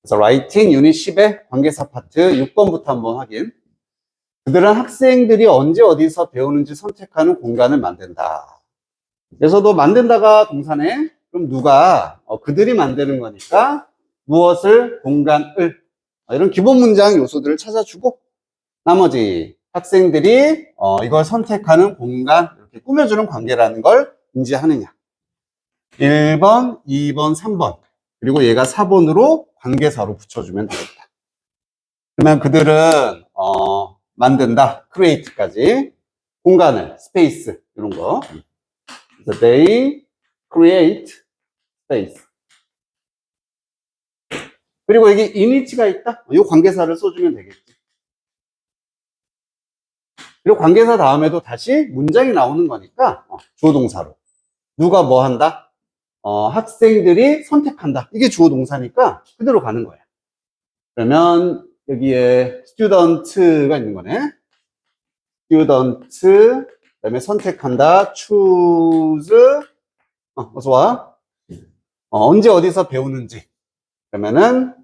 그래서 라이팅 유닛 10의 관계사 파트 6번부터 한번 확인. 그들은 학생들이 언제 어디서 배우는지 선택하는 공간을 만든다. 여기서도 만든다가 동사네. 그럼 누가? 그들이 만드는 거니까 무엇을? 공간을. 이런 기본 문장 요소들을 찾아주고 나머지 학생들이 이걸 선택하는 공간, 이렇게 꾸며주는 관계라는 걸 인지하느냐. 1번, 2번, 3번. 그리고 얘가 4번으로 관계사로 붙여주면 되겠다. 그러면 그들은 만든다, create까지 공간을, space 이런 거. 그래서 they create space. 그리고 여기 in이가 있다. 이 관계사를 써주면 되겠지. 그리고 관계사 다음에도 다시 문장이 나오는 거니까 주어 동사로 누가 뭐 한다? 학생들이 선택한다. 이게 주어 동사니까 그대로 가는 거야. 그러면 여기에 student가 있는 거네. student, 그다음에 선택한다. choose. 어서 와. 언제 어디서 배우는지. 그러면은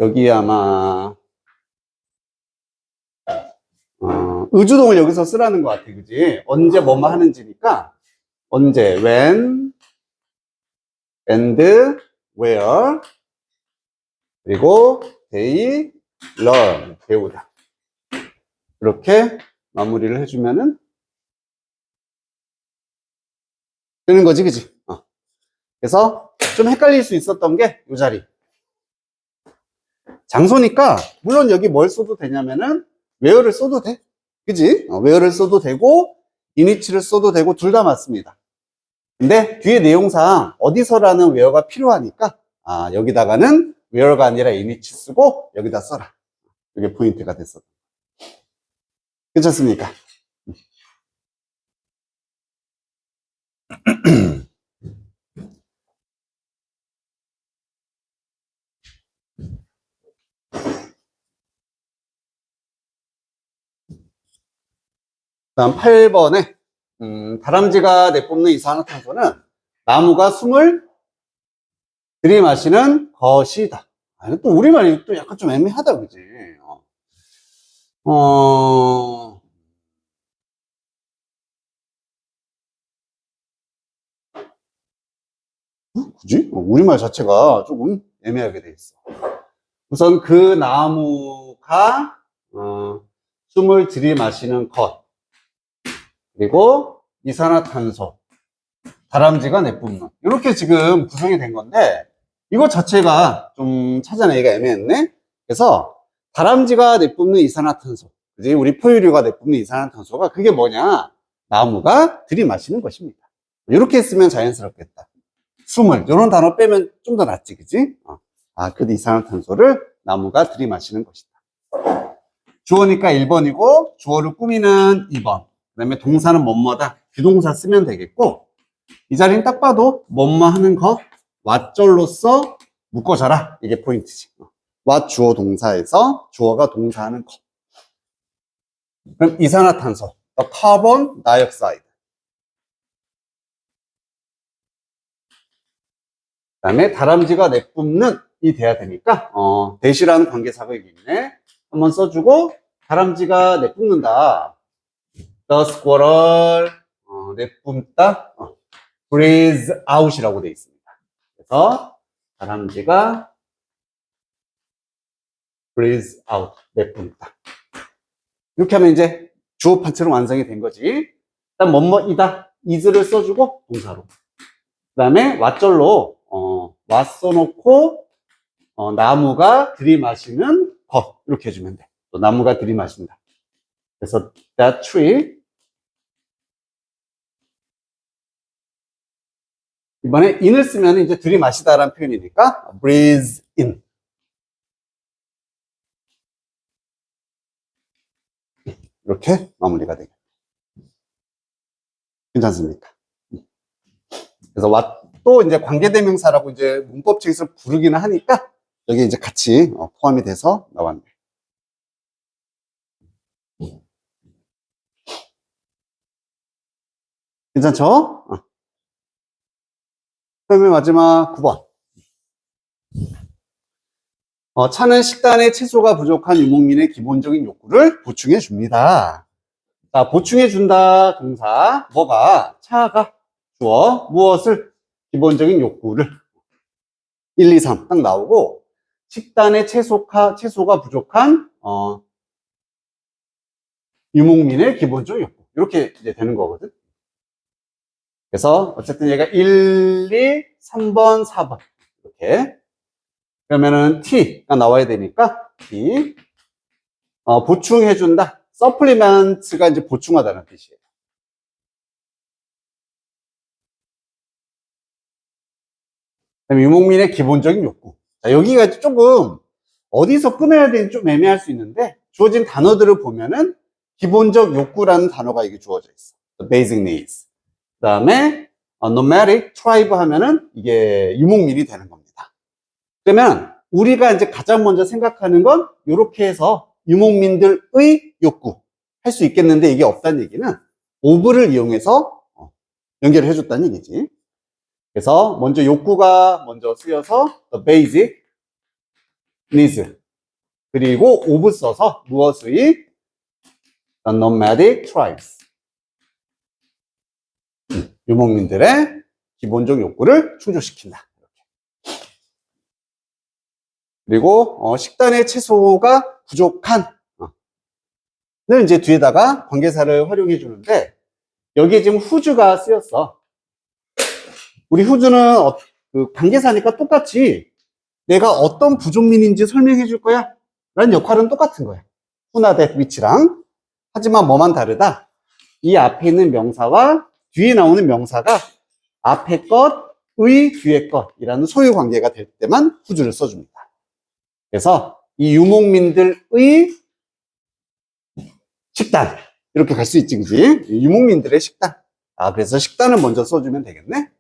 여기 아마 의주동을 여기서 쓰라는 것 같아, 그지? 언제 뭐뭐 하는지니까 언제, when, and, where, 그리고 they learn, 배우다. 이렇게 마무리를 해주면은 되는 거지, 그지? 그래서 좀 헷갈릴 수 있었던 게 이 자리. 장소니까 물론 여기 뭘 써도 되냐면은 where를 써도 돼, 그지? where를 써도 되고 in이치를 써도 되고 둘 다 맞습니다. 근데 뒤에 내용상 어디서라는 where가 필요하니까 여기다가는 where가 아니라 in이치 쓰고 여기다 써라. 이게 포인트가 됐어. 괜찮습니까? 다음 8번에 다람쥐가 내뿜는 이산화탄소는 나무가 숨을 들이마시는 것이다. 또 우리말이 또 약간 좀 애매하다, 그지? 그지? 우리말 자체가 조금 애매하게 돼 있어. 우선 그 나무가 숨을 들이마시는 것, 그리고 이산화탄소, 다람쥐가 내뿜는, 이렇게 지금 구성이 된 건데 이거 자체가 좀 찾아내기가 애매했네. 그래서 다람쥐가 내뿜는 이산화탄소, 그지? 우리 포유류가 내뿜는 이산화탄소가 그게 뭐냐? 나무가 들이마시는 것입니다. 이렇게 했으면 자연스럽겠다. 숨을, 이런 단어 빼면 좀 더 낫지, 그지? 그 이산화탄소를 나무가 들이마시는 것이다. 주어니까 1번이고 주어를 꾸미는 2번. 그 다음에 동사는 뭐뭐다, 비동사 쓰면 되겠고, 이 자리는 딱 봐도 뭐뭐 하는 거, 왓절로서 묶어져라. 이게 포인트지. 왓 주어 동사에서 주어가 동사하는 거. 그럼 이산화탄소, 카본 다이옥사이드. 그 다음에 다람쥐가 내뿜는 이 돼야 되니까 대시라는 관계사가 여기 있네. 한번 써주고, 다람쥐가 내뿜는다. The squirrel 내뿜다. breathe out이라고 되어 있습니다. 그래서 다람쥐가 breathe out, 내뿜다. 이렇게 하면 이제 주어 파트는 완성이 된 거지. 일단 뭐뭐이다, is를 써주고 동사로. 그 다음에 왓절로 왓 써놓고 나무가 들이마시는 것, 이렇게 해주면 돼. 또 나무가 들이마신다. 그래서 that tree. 이번에 in을 쓰면 이제 들이마시다라는 표현이니까 breathe in. 이렇게 마무리가 되겠다. 괜찮습니까? 그래서 또 이제 관계대명사라고 이제 문법책에서 부르기는 하니까 여기 이제 같이 포함이 돼서 나왔네. 괜찮죠? 그다음에 마지막 9번. 차는 식단에 채소가 부족한 유목민의 기본적인 욕구를 보충해 줍니다. 자, 보충해 준다 동사. 뭐가? 차가 주어 무엇을? 기본적인 욕구를. 1, 2, 3 딱 나오고, 식단에 채소가 부족한 유목민의 기본적인 욕구. 이렇게 이제 되는 거거든. 그래서 어쨌든 얘가 1, 2, 3번, 4번 이렇게. 그러면은 T가 나와야 되니까 T. 보충해준다. supplement가 이제 보충하다는 뜻이에요. 그다음에 유목민의 기본적인 욕구. 자, 여기가 조금 어디서 끊어야 되는지 좀 애매할 수 있는데, 주어진 단어들을 보면은 기본적 욕구라는 단어가 이게 주어져 있어. The basic needs. 그 다음에 nomadic tribe 하면은 이게 유목민이 되는 겁니다. 그러면 우리가 이제 가장 먼저 생각하는 건 이렇게 해서 유목민들의 욕구 할 수 있겠는데, 이게 없다는 얘기는 of를 이용해서 연결을 해줬다는 얘기지. 그래서 먼저 욕구가 먼저 쓰여서 the basic needs, 그리고 of 써서 무엇의? the nomadic tribes, 유목민들의 기본적 욕구를 충족시킨다. 그리고 식단에 채소가 부족한 을 이제 뒤에다가 관계사를 활용해 주는데, 여기에 지금 whose가 쓰였어. 우리 whose는 그 관계사니까 똑같이 내가 어떤 부족민인지 설명해 줄 거야 라는 역할은 똑같은 거야. who나 that, which랑. 하지만 뭐만 다르다? 이 앞에 있는 명사와 뒤에 나오는 명사가 앞에 것의 뒤에 것이라는 소유 관계가 될 때만 whose를 써줍니다. 그래서 이 유목민들의 식단, 이렇게 갈 수 있지, 그지? 유목민들의 식단. 그래서 식단을 먼저 써주면 되겠네.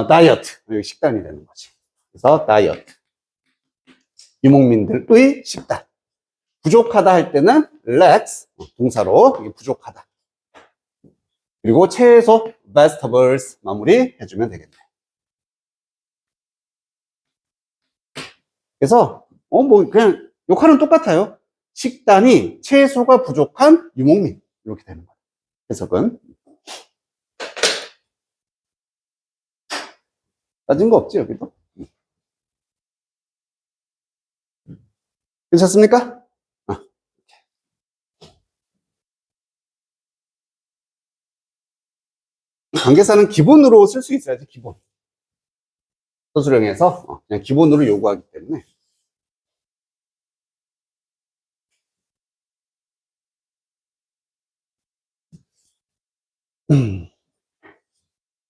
다이어트. 여기 식단이 되는 거지. 그래서 다이어트. 유목민들의 식단. 부족하다 할 때는 lacks, 동사로 이게 부족하다. 그리고 채소, vegetables 마무리 해주면 되겠네. 그래서 뭐 그냥 역할은 똑같아요. 식단이 채소가 부족한 유목민, 이렇게 되는 거예요. 해석은. 따진 거 없지, 여기도? 괜찮습니까? 관계사는 기본으로 쓸 수 있어야지, 기본. 서술형에서 그냥 기본으로 요구하기 때문에.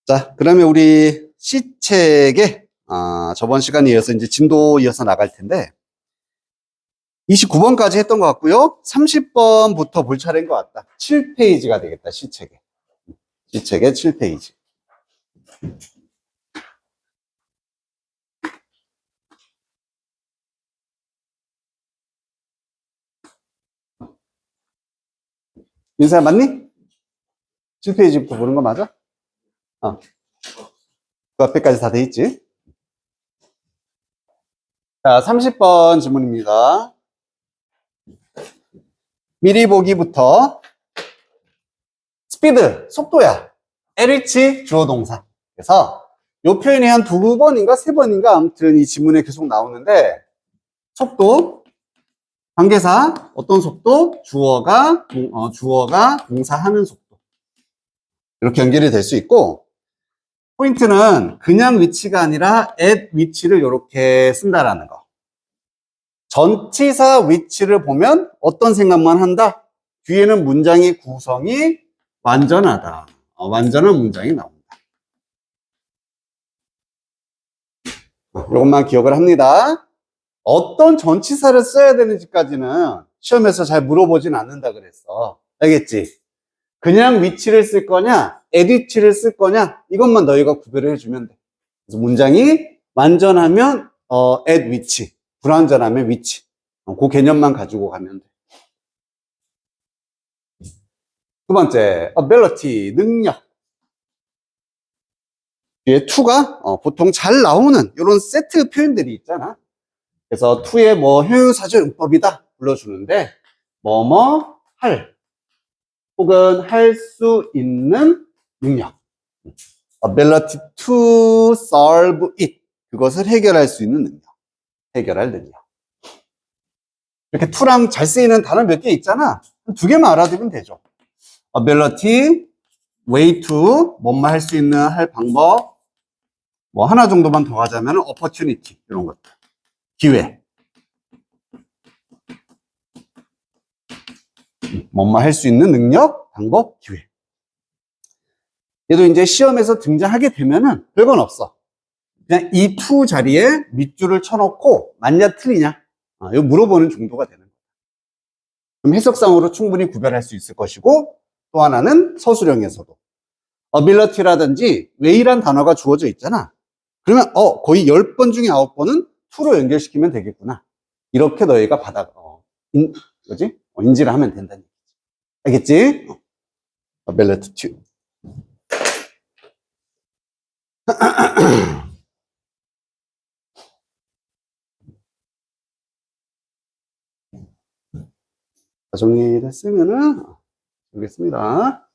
자, 그러면 우리 시책에 저번 시간에 이어서 이제 진도 이어서 나갈 텐데, 29번까지 했던 것 같고요. 30번부터 볼 차례인 것 같다. 7페이지가 되겠다, 시책에. 시책에 7페이지. 민사야, 맞니? 7페이지부터 보는 거 맞아? 그 앞에까지 다 돼 있지? 자, 30번 질문입니다. 미리 보기부터 스피드, 속도야. LH 주어 동사. 그래서 이 표현이 한 2번인가 3번인가 아무튼 이 지문에 계속 나오는데, 속도, 관계사, 어떤 속도? 주어가 동사하는 속도. 이렇게 연결이 될 수 있고, 포인트는 그냥 위치가 아니라 at 위치를 이렇게 쓴다라는 거. 전치사 위치를 보면 어떤 생각만 한다? 뒤에는 문장의 구성이 완전하다. 완전한 문장이 나옵니다. 이것만 기억을 합니다. 어떤 전치사를 써야 되는지까지는 시험에서 잘 물어보진 않는다 그랬어. 알겠지? 그냥 위치를 쓸 거냐, at 위치를 쓸 거냐, 이것만 너희가 구별을 해주면 돼. 그래서 문장이 완전하면 at 위치, 불완전하면 위치. 그 개념만 가지고 가면 돼. 두 번째, ability, 능력. 뒤에 to가 보통 잘 나오는 이런 세트 표현들이 있잖아. 그래서 to의 뭐 효용사조 용법이다 불러주는데 뭐뭐 할 혹은 할 수 있는 능력 ability to solve it 그것을 해결할 수 있는 능력 해결할 능력 이렇게 to랑 잘 쓰이는 단어 몇 개 있잖아 두 개만 알아두면 되죠 ability way to 뭐뭐 할 수 있는 할 방법 뭐 하나 정도만 더 가자면 opportunity 이런 것들 기회 뭐뭐 할 수 있는 능력, 방법, 기회. 얘도 이제 시험에서 등장하게 되면은 별건 없어. 그냥 이 to 자리에 밑줄을 쳐놓고 맞냐 틀리냐 이거 물어보는 정도가 되는 거야. 그럼 해석상으로 충분히 구별할 수 있을 것이고 또 하나는 서술형에서도 ability라든지 way란 단어가 주어져 있잖아. 그러면 거의 10번 중에 9번은 to로 연결시키면 되겠구나. 이렇게 너희가 인지를 하면 된다는 얘기지. 알겠지? ability to. 정리됐으면은 보겠습니다.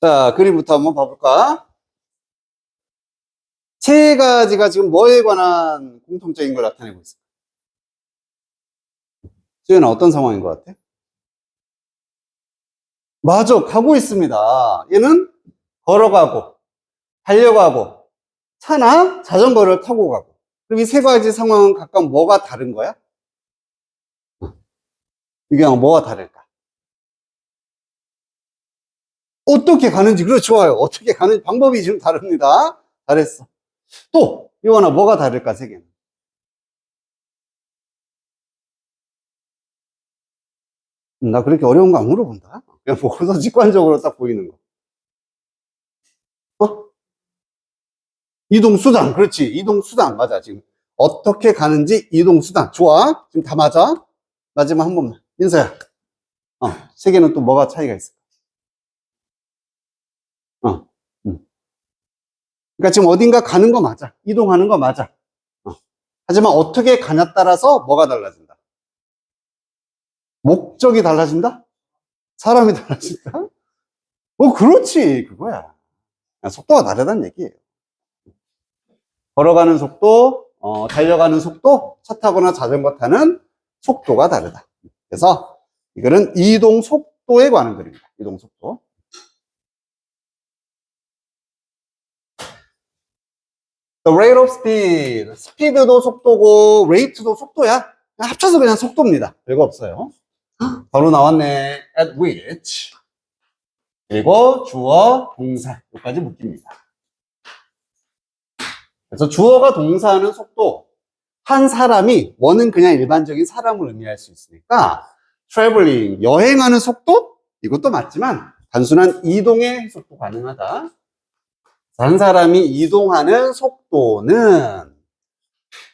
자, 그림부터 한번 봐볼까? 세 가지가 지금 뭐에 관한 공통적인 걸 나타내고 있어? 수연아, 어떤 상황인 것 같아? 맞아, 가고 있습니다. 얘는 걸어가고, 달려가고, 차나 자전거를 타고 가고. 그럼 이 세 가지 상황은 각각 뭐가 다른 거야? 유경아, 뭐가 다를까? 어떻게 가는지, 그래, 좋아요. 어떻게 가는지 방법이 지금 다릅니다. 잘했어. 또, 유원아, 뭐가 다를까, 세 개는? 나 그렇게 어려운 거 안 물어본다. 그냥 보고서 직관적으로 딱 보이는 거. 이동수단, 그렇지. 이동수단, 맞아. 지금 어떻게 가는지 이동수단. 좋아. 지금 다 맞아. 마지막 한 번만. 민서야. 세 개는 또 뭐가 차이가 있을까? 그러니까 지금 어딘가 가는 거 맞아. 이동하는 거 맞아. 하지만 어떻게 가냐 따라서 뭐가 달라진다? 목적이 달라진다? 사람이 달라진다? 그렇지. 그거야. 속도가 다르다는 얘기예요. 걸어가는 속도, 달려가는 속도, 차 타거나 자전거 타는 속도가 다르다. 그래서 이거는 이동 속도에 관한 그림입니다. 이동 속도. The rate of speed. 스피드도 속도고, rate도 속도야. 합쳐서 그냥 속도입니다. 별거 없어요. 바로 나왔네. At which. 그리고 주어, 동사. 여기까지 묶입니다. 그래서 주어가 동사하는 속도. 한 사람이, 원은 그냥 일반적인 사람을 의미할 수 있으니까, traveling, 여행하는 속도? 이것도 맞지만, 단순한 이동의 속도 가능하다. 한 사람이 이동하는 속도는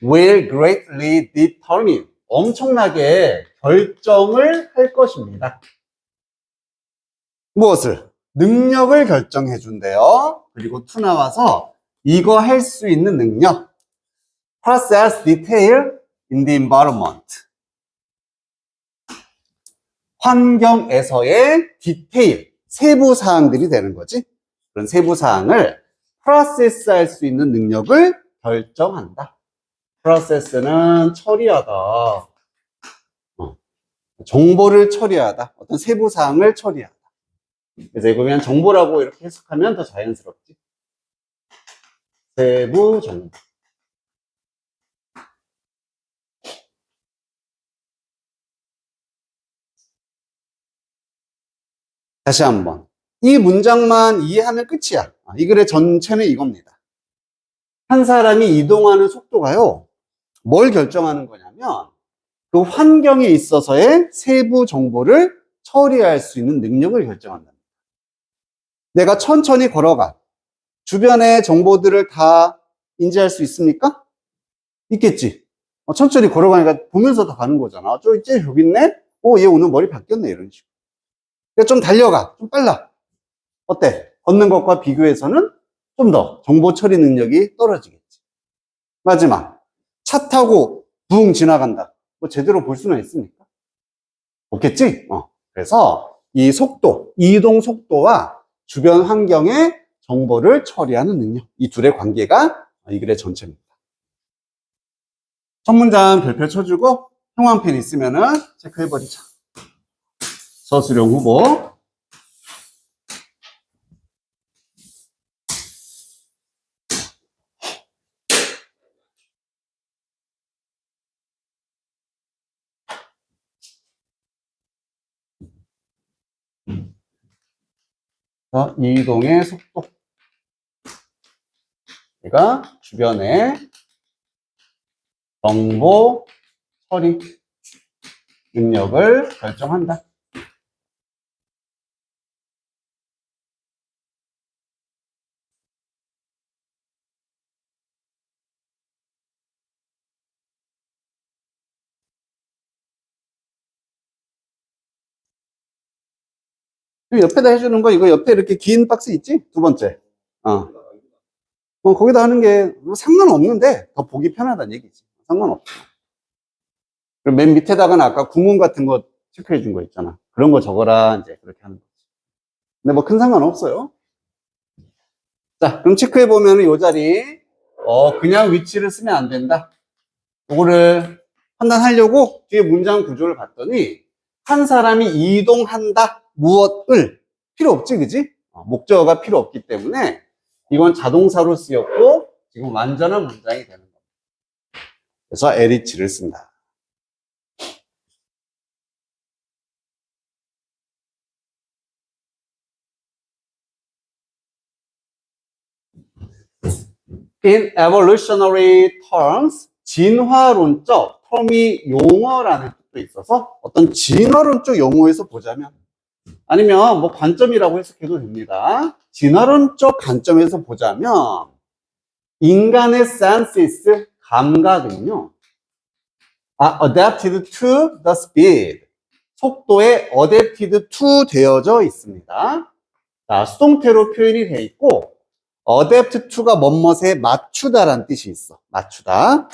will greatly determine 엄청나게 결정을 할 것입니다. 무엇을? 능력을 결정해 준대요. 그리고 to 나와서 이거 할 수 있는 능력 process detail in the environment 환경에서의 디테일 세부 사항들이 되는 거지. 그런 세부 사항을 프로세스 할 수 있는 능력을 결정한다. 프로세스는 처리하다. 정보를 처리하다. 어떤 세부 사항을 처리하다. 그래서 이거 그냥 정보라고 이렇게 해석하면 더 자연스럽지. 세부 정보. 다시 한번. 이 문장만 이해하면 끝이야. 이 글의 전체는 이겁니다. 한 사람이 이동하는 속도가요. 뭘 결정하는 거냐면 그 환경에 있어서의 세부 정보를 처리할 수 있는 능력을 결정한다. 내가 천천히 걸어가. 주변의 정보들을 다 인지할 수 있습니까? 있겠지. 천천히 걸어가니까 보면서 다 가는 거잖아. 저기 있네? 얘 오늘 머리 바뀌었네. 이런 식으로. 그러니까 좀 달려가. 좀 빨라. 어때? 걷는 것과 비교해서는 좀 더 정보 처리 능력이 떨어지겠지. 마지막. 차 타고 붕 지나간다. 뭐 제대로 볼 수는 있습니까? 없겠지? 그래서 이 속도, 이동 속도와 주변 환경의 정보를 처리하는 능력. 이 둘의 관계가 이 글의 전체입니다. 첫 문장 별표 쳐주고 형광펜 있으면은 체크해버리자. 서술형 후보. 이동의 속도. 얘가 주변의 정보 처리 능력을 결정한다. 옆에다 해주는 거, 이거 옆에 이렇게 긴 박스 있지? 두 번째. 거기다 하는 게 상관없는데 더 보기 편하다는 얘기지. 상관없어. 그리고 맨 밑에다가는 아까 구문 같은 거 체크해 준 거 있잖아. 그런 거 적어라. 이제 그렇게 하는 거지. 근데 뭐 큰 상관 없어요. 자, 그럼 체크해 보면은 요 자리, 그냥 위치를 쓰면 안 된다. 요거를 판단하려고 뒤에 문장 구조를 봤더니, 한 사람이 이동한다. 무엇을. 필요 없지, 그지? 목적어가 필요 없기 때문에, 이건 자동사로 쓰였고, 지금 완전한 문장이 되는 겁니다. 그래서 LH를 쓴다. In evolutionary terms, 진화론적 term이 용어라는 뜻도 있어서 어떤 진화론적 용어에서 보자면, 아니면 뭐 관점이라고 해석해도 됩니다. 진화론적 관점에서 보자면 인간의 senses, 감각은요, adapted to the speed, 속도에 adapted to 되어져 있습니다. 자, 수동태로 표현이 되어 있고, adapt to가 뭐뭇에 맞추다라는 뜻이 있어. 맞추다.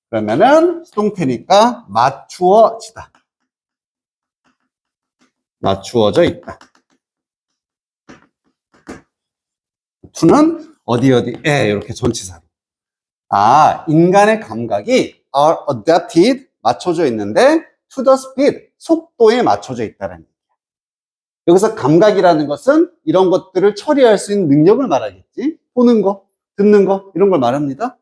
그러면은 수동태니까 맞추어지다. 맞추어져 있다. to는 어디에 이렇게 전치사로. 인간의 감각이 are adapted, 맞춰져 있는데 to the speed, 속도에 맞춰져 있다는 얘기야. 여기서 감각이라는 것은 이런 것들을 처리할 수 있는 능력을 말하겠지. 보는 거, 듣는 거, 이런 걸 말합니다.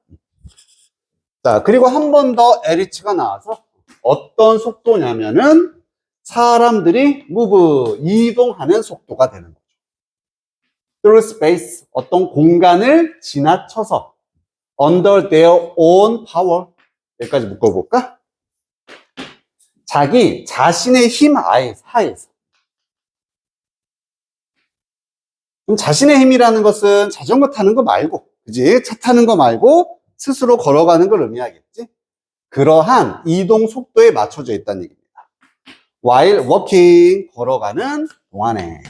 자, 그리고 한 번 더 LH가 나와서 어떤 속도냐면은 사람들이 move, 이동하는 속도가 되는 거죠. through space, 어떤 공간을 지나쳐서 under their own power. 여기까지 묶어볼까? 자신의 힘 하에서. 그럼 자신의 힘이라는 것은 자전거 타는 거 말고, 그지? 차 타는 거 말고 스스로 걸어가는 걸 의미하겠지? 그러한 이동 속도에 맞춰져 있다는 얘기입니다. while walking, 걸어가는 동안에.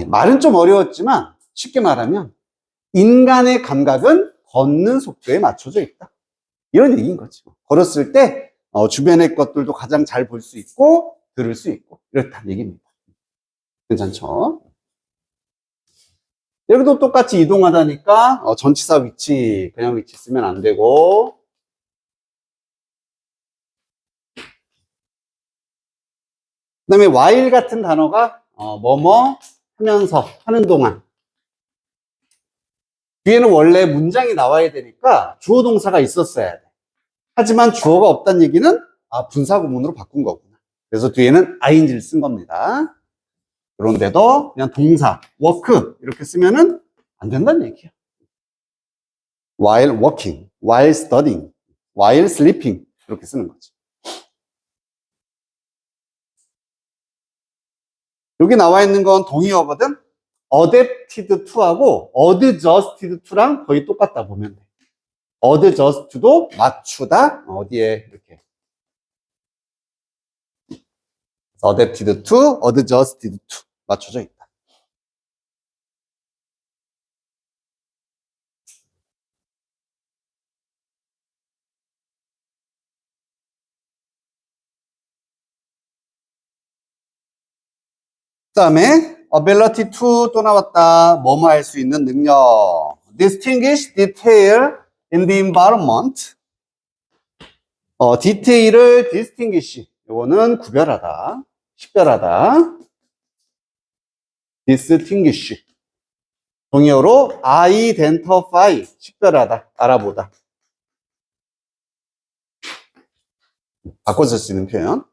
말은 좀 어려웠지만 쉽게 말하면 인간의 감각은 걷는 속도에 맞춰져 있다. 이런 얘기인 거죠. 걸었을 때 주변의 것들도 가장 잘 볼 수 있고 들을 수 있고 이렇다는 얘기입니다. 괜찮죠? 여기도 똑같이 이동하다니까 전치사 위치, 그냥 위치 쓰면 안 되고, 그 다음에 while 같은 단어가 뭐뭐 하면서 하는 동안, 뒤에는 원래 문장이 나와야 되니까 주어 동사가 있었어야 돼. 하지만 주어가 없다는 얘기는 분사구문으로 바꾼 거구나. 그래서 뒤에는 ing를 쓴 겁니다. 그런데도 그냥 동사 work 이렇게 쓰면은 안 된다는 얘기야. while working, while studying, while sleeping 이렇게 쓰는 거지. 여기 나와 있는 건 동의어거든. adapted to하고 adjusted to랑 거의 똑같다 보면 돼. adjust도 맞추다. 어디에 이렇게 adapted to, adjusted to 맞춰져 있다. 그 다음에 ability to 또 나왔다. 뭐뭐 할 수 있는 능력. distinguish detail in the environment. 디테일을 distinguish. 요거는 구별하다. 식별하다. distinguish. 동의어로 identify. 식별하다. 알아보다. 바꿔 쓸 수 있는 표현.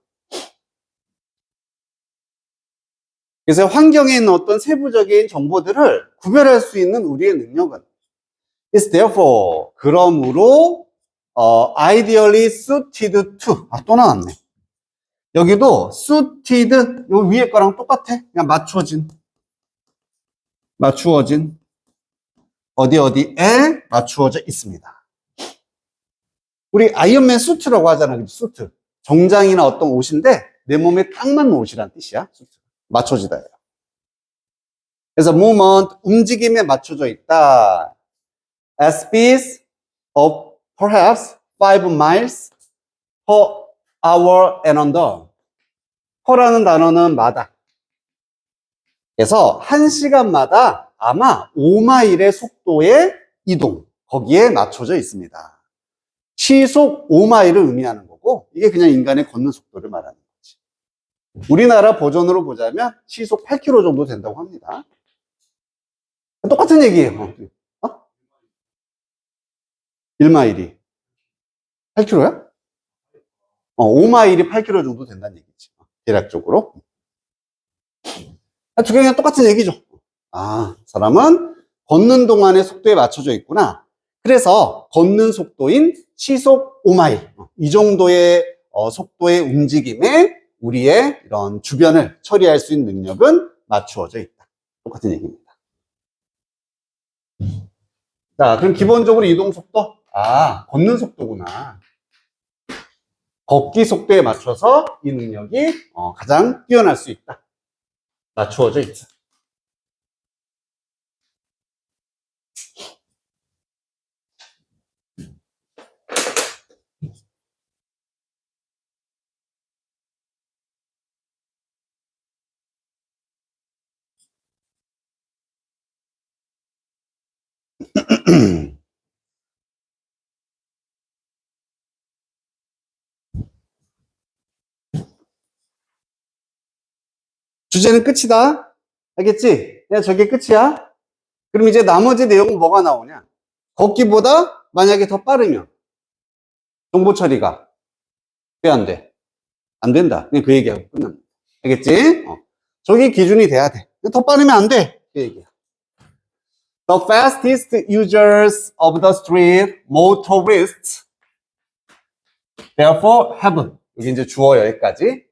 그래서 환경에 있는 어떤 세부적인 정보들을 구별할 수 있는 우리의 능력은 is therefore 그러므로 ideally suited to 또 나왔네. 여기도 suited 요 위에 거랑 똑같아. 그냥 맞추어진 어디에 맞추어져 있습니다. 우리 아이언맨 수트라고 하잖아. 수트 정장이나 어떤 옷인데 내 몸에 딱 맞는 옷이란 뜻이야. 수트. 맞춰지다예요. 그래서 movement, 움직임에 맞춰져 있다. At speeds of perhaps 5 miles per hour and under. per라는 단어는 마다. 그래서 1시간마다 아마 5마일의 속도의 이동, 거기에 맞춰져 있습니다. 시속 5마일을 의미하는 거고, 이게 그냥 인간의 걷는 속도를 말하는 거지. 우리나라 버전으로 보자면 시속 8km 정도 된다고 합니다. 똑같은 얘기예요. 1마일이 8km야? 5마일이 8km 정도 된다는 얘기지. 대략적으로. 두 개 그냥 똑같은 얘기죠. 사람은 걷는 동안의 속도에 맞춰져 있구나. 그래서 걷는 속도인 시속 5마일. 이 정도의 속도의 움직임에 우리의 이런 주변을 처리할 수 있는 능력은 맞추어져 있다. 똑같은 얘기입니다. 자, 그럼 기본적으로 이동 속도? 걷는 속도구나. 걷기 속도에 맞춰서 이 능력이 가장 뛰어날 수 있다. 맞추어져 있다. 주제는 끝이다. 알겠지? 그냥 저게 끝이야. 그럼 이제 나머지 내용은 뭐가 나오냐? 걷기보다 만약에 더 빠르면 정보 처리가 왜 안 돼? 안 된다. 그냥 그 얘기하고 끝납니다. 알겠지? 저게 기준이 돼야 돼. 더 빠르면 안 돼. 그 얘기야. The fastest users of the street, motorists, therefore have. 여기 이제 주어 여기까지.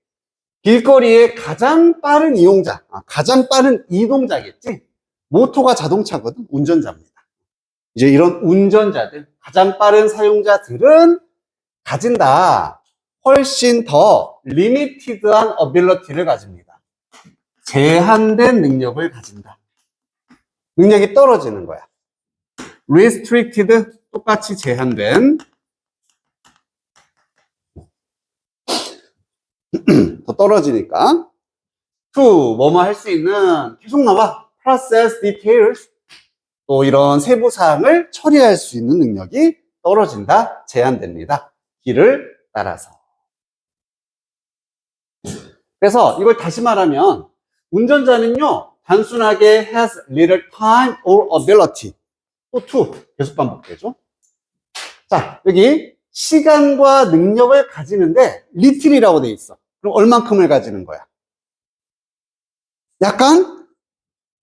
길거리의 가장 빠른 이용자, 가장 빠른 이동자겠지? 모토가 자동차거든, 운전자입니다. 이제 이런 운전자들, 가장 빠른 사용자들은 가진다. 훨씬 더 리미티드한 어빌리티를 가집니다. 제한된 능력을 가진다. 능력이 떨어지는 거야. restricted, 똑같이 제한된. 더 떨어지니까. to, 뭐뭐 할 수 있는, 계속 나와. process details. 또 이런 세부 사항을 처리할 수 있는 능력이 떨어진다. 제한됩니다. 길을 따라서. 그래서 이걸 다시 말하면, 운전자는요, 단순하게 has little time or ability. 또 to, 계속 반복되죠. 자, 여기 시간과 능력을 가지는데 little이라고 돼 있어. 그럼 얼만큼을 가지는 거야? 약간?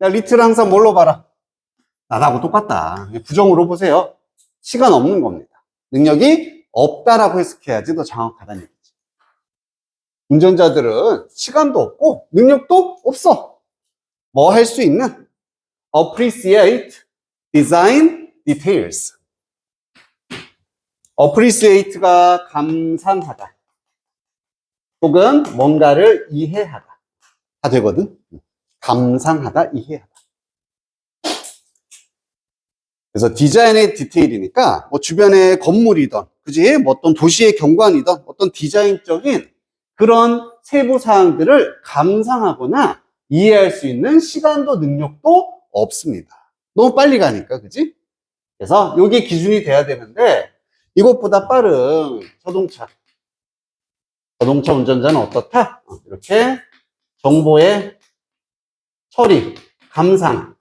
야, 리틀 항상 뭘로 봐라? 나하고 똑같다. 부정으로 보세요. 시간 없는 겁니다. 능력이 없다라고 해석해야지 더 정확하다는 얘기지. 운전자들은 시간도 없고 능력도 없어. 뭐 할 수 있는? Appreciate design details. appreciate가 감상하다 혹은 뭔가를 이해하다 다 되거든. 감상하다, 이해하다. 그래서 디자인의 디테일이니까 뭐 주변의 건물이든 그지? 뭐 어떤 도시의 경관이든 어떤 디자인적인 그런 세부 사항들을 감상하거나 이해할 수 있는 시간도 능력도 없습니다. 너무 빨리 가니까, 그지? 그래서 이게 기준이 돼야 되는데 이것보다 빠른 자동차 운전자는 어떻다? 이렇게 정보의 처리, 감상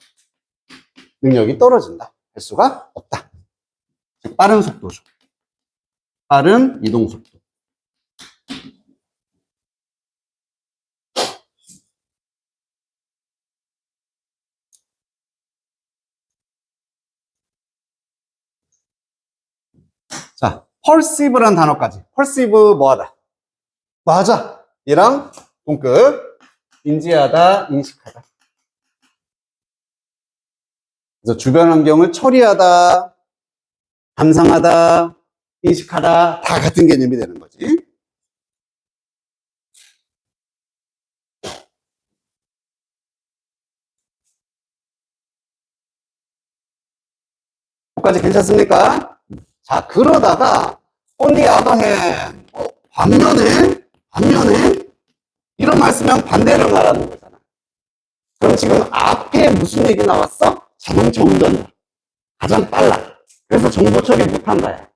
능력이 떨어진다. 할 수가 없다. 즉 빠른 속도죠. 빠른 이동 속도. 자, perceive라는 단어까지. perceive 뭐하다? 맞아. 얘랑 동급. 인지하다, 인식하다. 그래서 주변 환경을 처리하다, 감상하다, 인식하다 다 같은 개념이 되는 거지. 여기까지 괜찮습니까? 자, 그러다가 on the other hand, 반면에 이런 말씀은 반대를 말하는 거잖아. 그럼 지금 앞에 무슨 얘기 나왔어? 자동차 운전자. 가장 빨라. 그래서 정보 처리 못한 거야.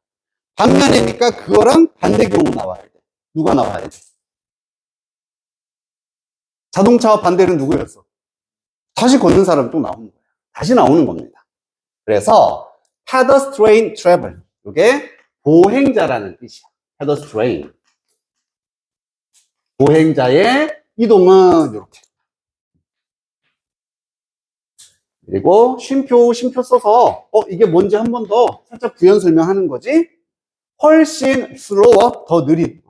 반면이니까 그거랑 반대 경우 나와야 돼. 누가 나와야 돼? 자동차와 반대는 누구였어? 다시 걷는 사람이 또 나오는 거야. 다시 나오는 겁니다. 그래서 pedestrian travel. 이게 보행자라는 뜻이야. pedestrian. 보행자의 이동은 이렇게. 그리고 쉼표 써서 이게 뭔지 한 번 더 살짝 부연 설명하는 거지. 훨씬 slower, 더 느린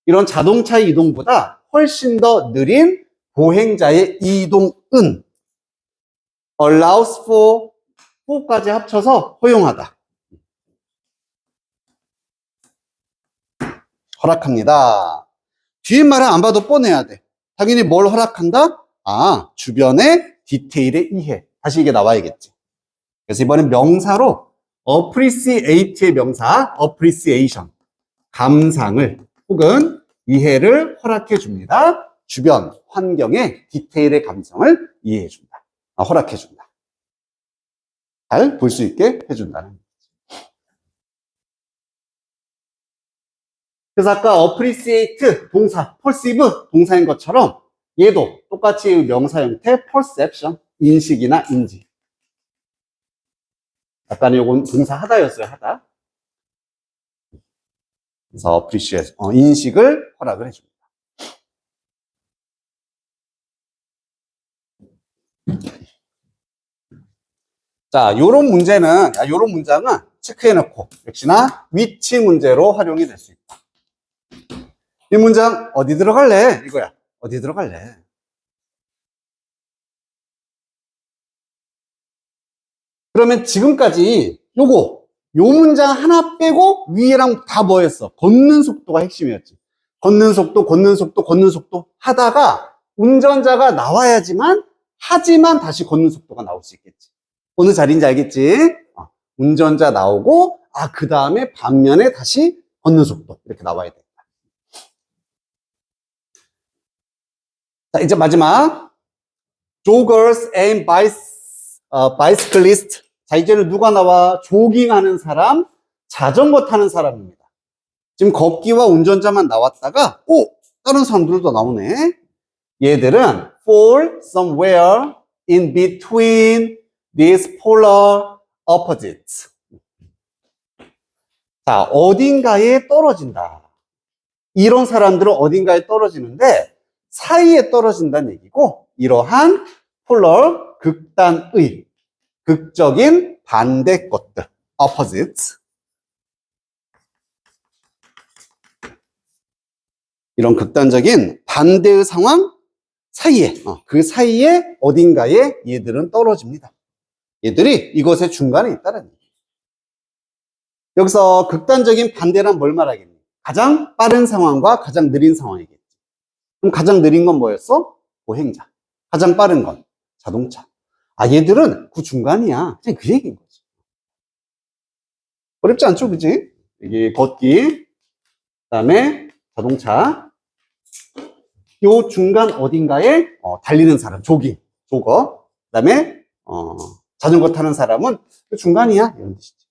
이런 자동차 이동보다 훨씬 더 느린 보행자의 이동은 allows for까지 합쳐서 허용하다. 허락합니다. 뒤에 말은 안 봐도 뻔해야 돼. 당연히 뭘 허락한다? 주변의 디테일의 이해. 다시 이게 나와야겠지. 그래서 이번엔 명사로 appreciate의 명사 appreciation. 감상을 혹은 이해를 허락해 줍니다. 주변 환경의 디테일의 감성을 이해해 준다. 허락해 준다. 잘 볼 수 있게 해준다는 거죠. 그래서 아까 appreciate 동사, perceive 동사인 것처럼 얘도 똑같이 명사 형태 perception, 인식이나 인지. 아까는 요건 동사 하다였어요, 하다. 그래서 appreciate, 인식을 허락을 해줍니다. 자, 요런 문장은 체크해놓고 역시나 위치 문제로 활용이 될 수 있다. 이 문장 어디 들어갈래? 이거야. 어디 들어갈래? 그러면 지금까지 요 문장 하나 빼고 위에랑 다 뭐였어? 걷는 속도가 핵심이었지. 걷는 속도 하다가 운전자가 나와야지만 하지만 다시 걷는 속도가 나올 수 있겠지. 어느 자리인지 알겠지? 운전자 나오고 그 다음에 반면에 다시 걷는 속도 이렇게 나와야 돼. 자, 이제 마지막 joggers and bicyclists. 자, 이제는 누가 나와? 조깅하는 사람, 자전거 타는 사람입니다. 지금 걷기와 운전자만 나왔다가 다른 사람들도 나오네. 얘들은 fall somewhere in between these polar opposites. 자, 어딘가에 떨어진다. 이런 사람들은 어딘가에 떨어지는데 사이에 떨어진다는 얘기고, 이러한 폴러, 극단의, 극적인 반대 것들, opposites. 이런 극단적인 반대의 상황 사이에, 그 사이에 어딘가에 얘들은 떨어집니다. 얘들이 이것의 중간에 있다는 얘기예요. 여기서 극단적인 반대란 뭘 말하겠니? 가장 빠른 상황과 가장 느린 상황이겠지. 그럼 가장 느린 건 뭐였어? 보행자. 가장 빠른 건 자동차. 아, 얘들은 그 중간이야. 그냥 그 얘기인 거지. 어렵지 않죠, 그지? 여기 걷기, 그 다음에 자동차. 요 중간 어딘가에 달리는 사람, 조기, 조거. 그 다음에 자전거 타는 사람은 그 중간이야. 이런 뜻이지.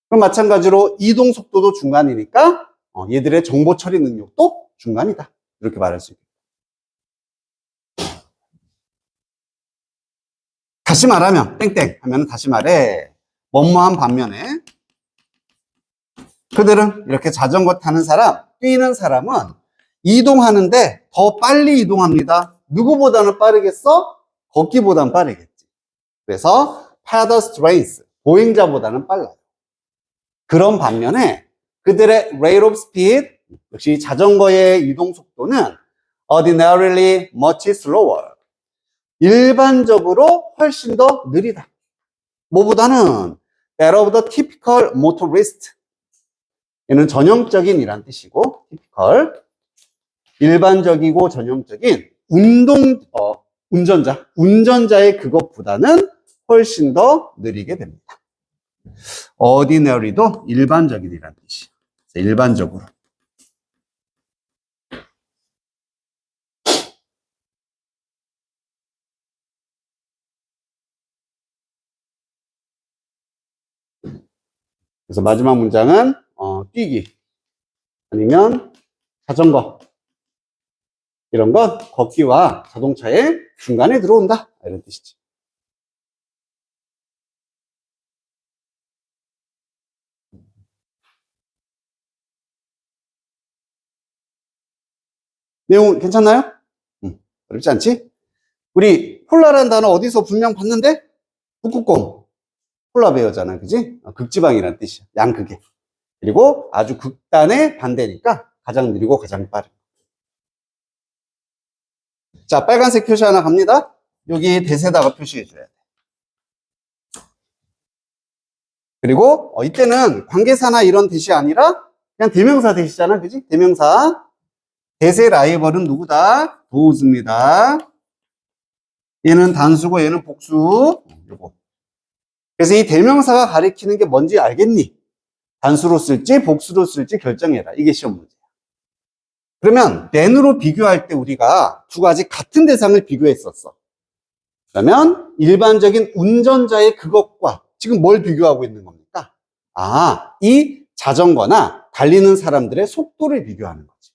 그럼 마찬가지로 이동 속도도 중간이니까 얘들의 정보 처리 능력도 중간이다. 이렇게 말할 수 있겠다. 다시 말하면 땡땡 하면 다시 말해 뭐뭐한 반면에 그들은 이렇게 자전거 타는 사람, 뛰는 사람은 이동하는데 더 빨리 이동합니다. 누구보다는 빠르겠어? 걷기보다는 빠르겠지. 그래서 pedestrians, 보행자보다는 빨라요. 그런 반면에 그들의 rate of speed, 역시 자전거의 이동 속도는 ordinarily much slower. 일반적으로 훨씬 더 느리다. 뭐보다는 that of the typical motorist. 얘는 전형적인 이란 뜻이고, typical. 일반적이고 전형적인 운전자의 그것보다는 훨씬 더 느리게 됩니다. ordinary도 일반적인이란 뜻이에요. 일반적으로. 그래서 마지막 문장은 뛰기 아니면 자전거 이런 건 걷기와 자동차의 중간에 들어온다 이런 뜻이지. 내용 괜찮나요? 어렵지 않지? 우리 폴라라는 단어 어디서 분명 봤는데? 북극곰 폴라 베어잖아, 그지? 극지방이라는 뜻이야. 양극에. 그리고 아주 극단의 반대니까 가장 느리고 가장 빠른. 자, 빨간색 표시 하나 갑니다. 여기 대세다가 표시해줘야 돼. 그리고 이때는 관계사나 이런 대시 아니라 그냥 대명사 대시잖아, 그지? 대명사. 대세 라이벌은 누구다? 도우즈입니다. 얘는 단수고 얘는 복수. 요거. 그래서 이 대명사가 가리키는 게 뭔지 알겠니? 단수로 쓸지 복수로 쓸지 결정해라. 이게 시험 문제야. 그러면 than으로 비교할 때 우리가 두 가지 같은 대상을 비교했었어. 그러면 일반적인 운전자의 그것과 지금 뭘 비교하고 있는 겁니까? 아, 이 자전거나 달리는 사람들의 속도를 비교하는 거지.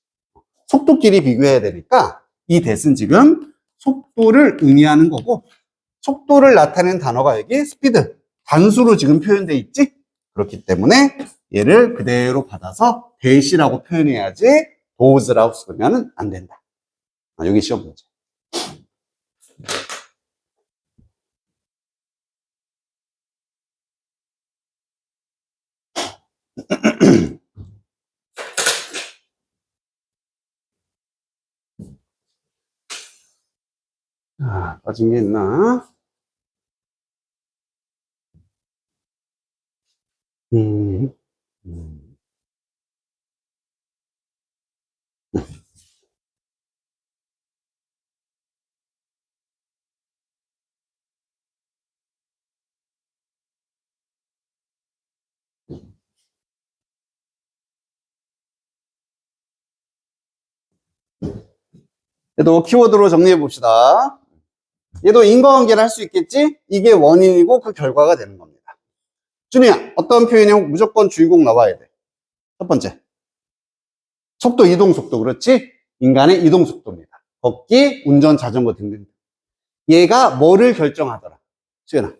속도끼리 비교해야 되니까 이 that은 지금 속도를 의미하는 거고 속도를 나타내는 단어가 여기 스피드, 단수로 지금 표현되어 있지? 그렇기 때문에 얘를 그대로 받아서 that이라고 표현해야지 does라고 쓰면 안 된다. 여기 시험 문제. 빠진 게 있나? 음. 얘도 키워드로 정리해 봅시다. 얘도 인과관계를 할 수 있겠지? 이게 원인이고 그 결과가 되는 겁니다. 준이야, 어떤 표현이 무조건 주인공 나와야 돼? 첫 번째. 속도, 이동 속도. 그렇지? 인간의 이동 속도입니다. 걷기, 운전, 자전거 등등. 얘가 뭐를 결정하더라? 수연아.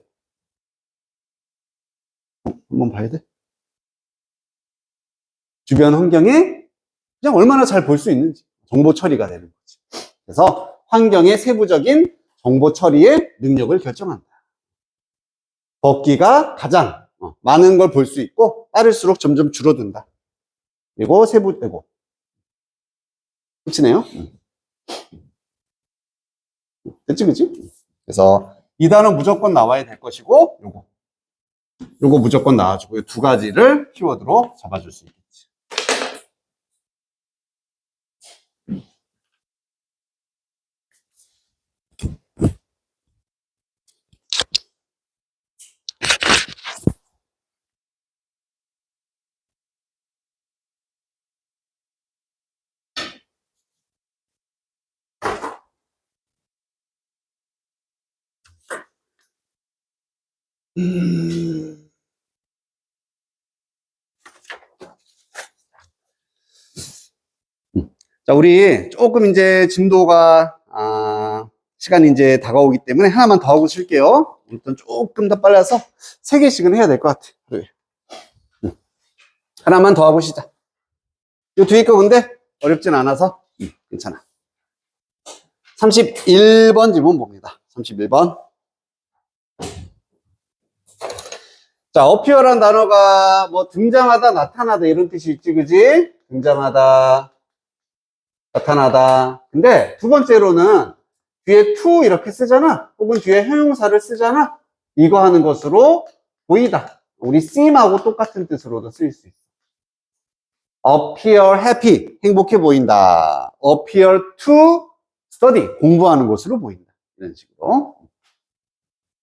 한번 봐야 돼? 주변 환경에 그냥 얼마나 잘 볼 수 있는지. 정보 처리가 되는 거지. 그래서 환경의 세부적인 정보 처리의 능력을 결정한다. 걷기가 가장 많은 걸 볼 수 있고 빠를수록 점점 줄어든다. 그리고 세부, 끝이네요. 됐지, 그치? 그래서 이 단어 무조건 나와야 될 것이고, 요거. 요거 무조건 나와주고, 이 두 가지를 키워드로 잡아줄 수 있겠지. 자, 우리 조금 이제 진도가, 시간이 이제 다가오기 때문에 하나만 더 하고 쉴게요. 일단 조금 더 빨라서 3개씩은 해야 될 것 같아. 하루에. 하나만 더 하고 쉬자. 요 뒤에 거 근데 어렵진 않아서, 괜찮아. 31번 질문 봅니다. 31번. 자, appear란 단어가 뭐 등장하다, 나타나다 이런 뜻이 있지, 그지? 등장하다, 나타나다. 근데 두 번째로는 뒤에 to 이렇게 쓰잖아. 혹은 뒤에 형용사를 쓰잖아. 이거 하는 것으로 보이다. 우리 seem하고 똑같은 뜻으로도 쓰일 수 있어. appear happy, 행복해 보인다. appear to study, 공부하는 것으로 보인다. 이런 식으로.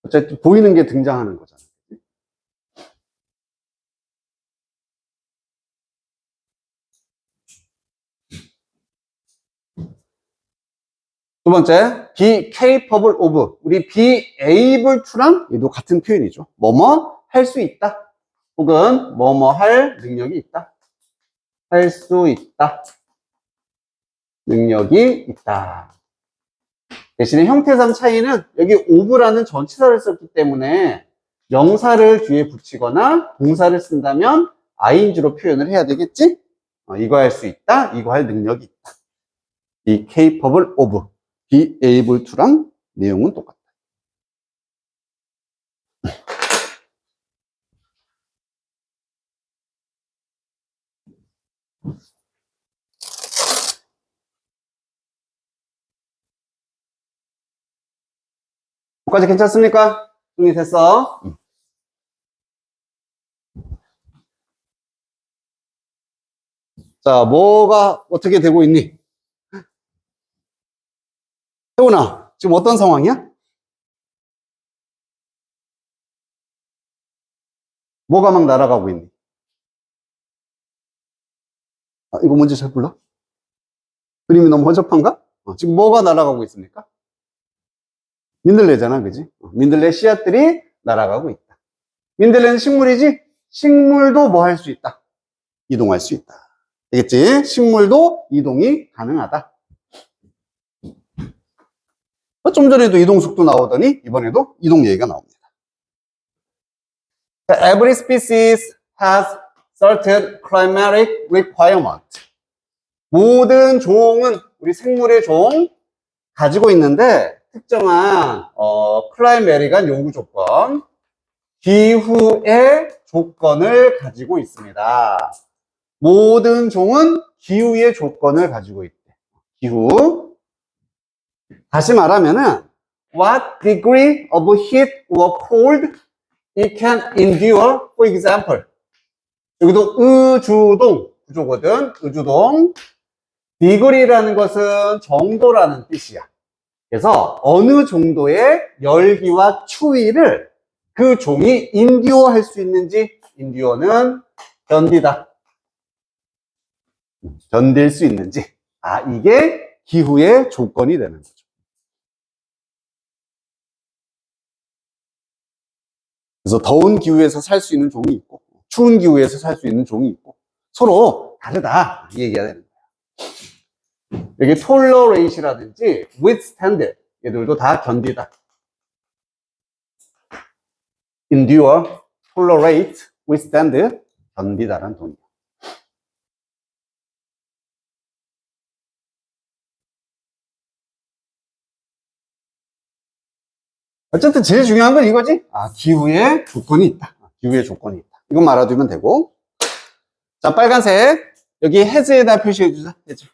어쨌든 보이는 게 등장하는 거잖아. 두 번째, be capable of. 우리 be able to랑 얘도 같은 표현이죠. 뭐뭐 할 수 있다. 혹은 뭐뭐 할 능력이 있다. 할 수 있다. 능력이 있다. 대신에 형태상 차이는 여기 of라는 전치사를 썼기 때문에 명사를 뒤에 붙이거나 동사를 쓴다면 ing로 표현을 해야 되겠지? 이거 할 수 있다. 이거 할 능력이 있다. be capable of. be able to랑 내용은 똑같다. 여기까지 괜찮습니까? 정리됐어? 자, 뭐가 어떻게 되고 있니? 혜원아, 지금 어떤 상황이야? 뭐가 막 날아가고 있니? 이거 뭔지 잘 몰라? 그림이 너무 허접한가? 지금 뭐가 날아가고 있습니까? 민들레잖아, 그지? 민들레 씨앗들이 날아가고 있다. 민들레는 식물이지? 식물도 뭐 할 수 있다? 이동할 수 있다. 알겠지? 식물도 이동이 가능하다. 좀 전에도 이동 속도 나오더니 이번에도 이동 얘기가 나옵니다. Every species has certain climatic requirement. 모든 종은 우리 생물의 종 가지고 있는데 특정한 클라이메릭한 요구 조건, 기후의 조건을 가지고 있습니다. 모든 종은 기후의 조건을 가지고 있대. 기후. 다시 말하면은 what degree of heat or cold it can endure, for example. 여기도 의주동 구조거든. 의주동. degree라는 것은 정도라는 뜻이야. 그래서 어느 정도의 열기와 추위를 그 종이 endure 할 수 있는지, endure는 견디다. 견딜 수 있는지. 이게 기후의 조건이 되는 거죠. 그래서 더운 기후에서 살 수 있는 종이 있고 추운 기후에서 살 수 있는 종이 있고 서로 다르다 이 얘기가 되는 거야. 여기 tolerate라든지 withstand 얘들도 다 견디다. endure, tolerate, withstand 견디다라는 동의야. 어쨌든 제일 중요한 건 이거지. 기후의 조건이 있다. 기후의 조건이 있다. 이건 말아두면 되고. 자, 빨간색. 여기 has에다 표시해주자. 해줘.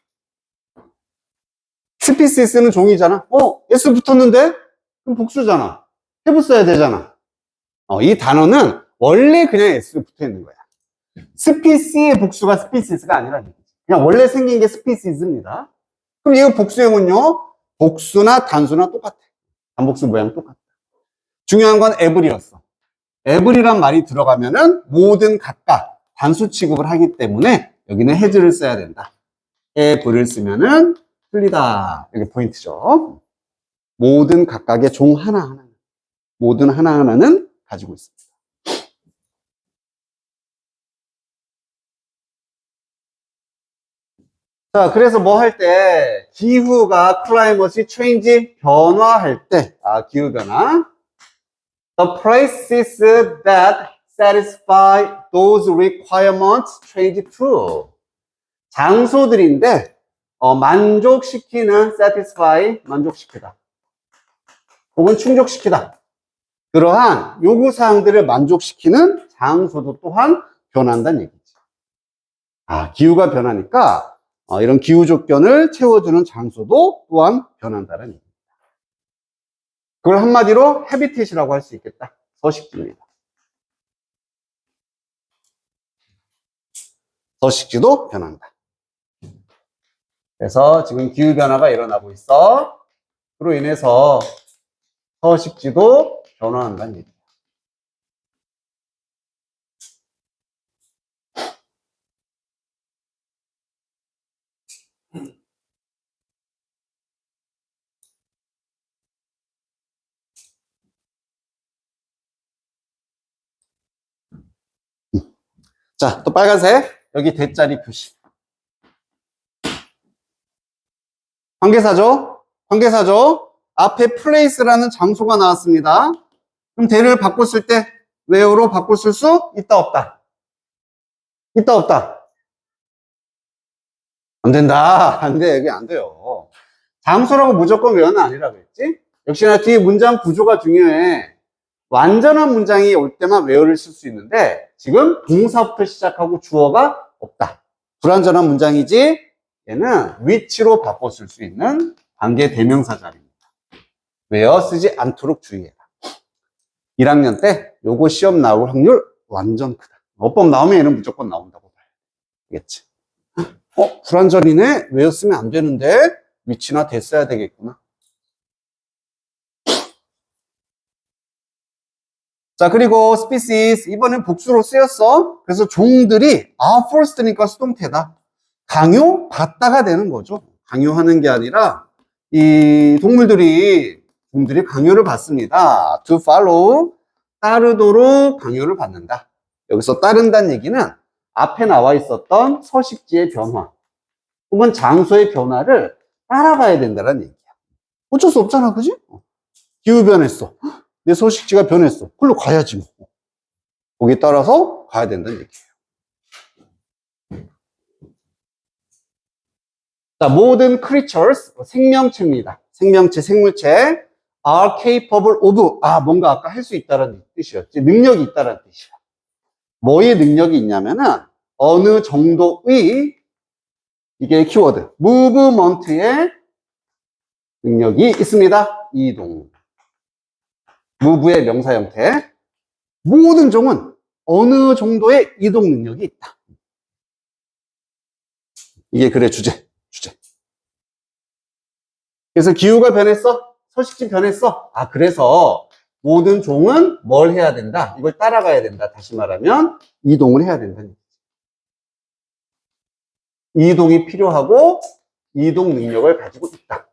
스피시스는 종이잖아. S 붙었는데? 그럼 복수잖아. have 써야 되잖아. 이 단어는 원래 그냥 S로 붙어 있는 거야. 스피시의 복수가 스피시스가 아니라 그냥 원래 생긴 게 스피시스입니다. 그럼 이거 복수형은요, 복수나 단수나 똑같아. 반복수 모양 똑같아. 중요한 건 every였어. every란 말이 들어가면은 모든 각각 단수 취급을 하기 때문에 여기는 has를 써야 된다. ever를 쓰면은 틀리다. 이게 포인트죠. 모든 각각의 종 하나하나, 모든 하나하나는 가지고 있습니다. 자, 그래서 뭐 할 때, 기후가 클라이머시 체인지 변화할 때, 기후 변화. The places that satisfy those requirements change too. 장소들인데, 만족시키는 satisfy, 만족시키다. 혹은 충족시키다. 그러한 요구사항들을 만족시키는 장소도 또한 변한다는 얘기지. 기후가 변하니까, 이런 기후 조건을 채워주는 장소도 또한 변한다는 얘기입니다. 그걸 한마디로 해비텟이라고 할 수 있겠다. 서식지입니다. 서식지도 변한다. 그래서 지금 기후 변화가 일어나고 있어. 그로 인해서 서식지도 변화한다는 얘기입니다. 자, 또 빨간색. 여기 대자리 표시. 관계사죠? 관계사죠? 앞에 place라는 장소가 나왔습니다. 그럼 대를 바꿨을 때 where로 바꿨을 수 있다, 없다? 있다, 없다? 안 된다. 안 돼. 여기 안 돼요. 장소라고 무조건 where는 아니라 그랬지? 역시나 뒤에 문장 구조가 중요해. 완전한 문장이 올 때만 where를 쓸 수 있는데 지금 동사부터 시작하고 주어가 없다. 불완전한 문장이지 얘는 which로 바꿔 쓸 수 있는 관계 대명사 자리입니다. where 쓰지 않도록 주의해라. 1학년 때 요거 시험 나올 확률 완전 크다. 어법 나오면 얘는 무조건 나온다고 봐야 되겠지. 불완전이네? where 쓰면 안 되는데 which나 대 써야 되겠구나. 자, 그리고 species 이번엔 복수로 쓰였어. 그래서 종들이 forced니까 수동태다. 강요받다가 되는 거죠. 강요하는 게 아니라 이 동물들이 강요를 받습니다. to follow 따르도록 강요를 받는다. 여기서 따른다는 얘기는 앞에 나와 있었던 서식지의 변화 혹은 장소의 변화를 따라가야 된다는 얘기야. 어쩔 수 없잖아, 그지? 기후 변했어. 내 서식지가 변했어. 그걸로 가야지 뭐. 거기 따라서 가야 된다는 얘기예요. 자, 모든 creatures, 생명체입니다. 생명체, 생물체 are capable of, 뭔가 아까 할 수 있다는 뜻이었지. 능력이 있다는 뜻이야. 뭐의 능력이 있냐면은 어느 정도의 이게 키워드, movement의 능력이 있습니다. 이동. move의 명사 형태. 모든 종은 어느 정도의 이동 능력이 있다. 이게 글의 주제. 그래서 기후가 변했어? 서식지 변했어? 그래서 모든 종은 뭘 해야 된다? 이걸 따라가야 된다. 다시 말하면 이동을 해야 된다는 얘기지. 이동이 필요하고 이동 능력을 가지고 있다.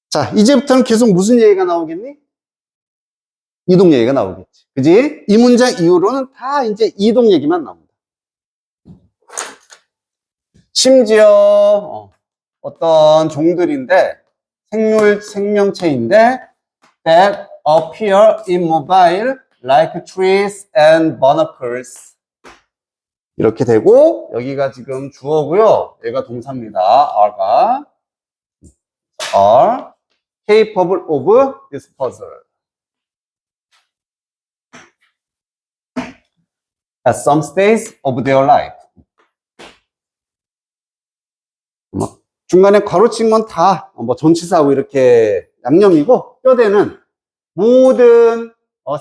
자, 이제부터는 계속 무슨 얘기가 나오겠니? 이동 얘기가 나오겠지. 그지? 이 문장 이후로는 다 이제 이동 얘기만 나옵니다. 심지어 어떤 종들인데 생명체인데 that appear immobile like trees and barnacles. 이렇게 되고, 여기가 지금 주어고요. 얘가 동사입니다. are가. are capable of disposal at some stage of their life. 중간에 괄호친 건 다 전치사하고 이렇게 양념이고, 뼈대는 모든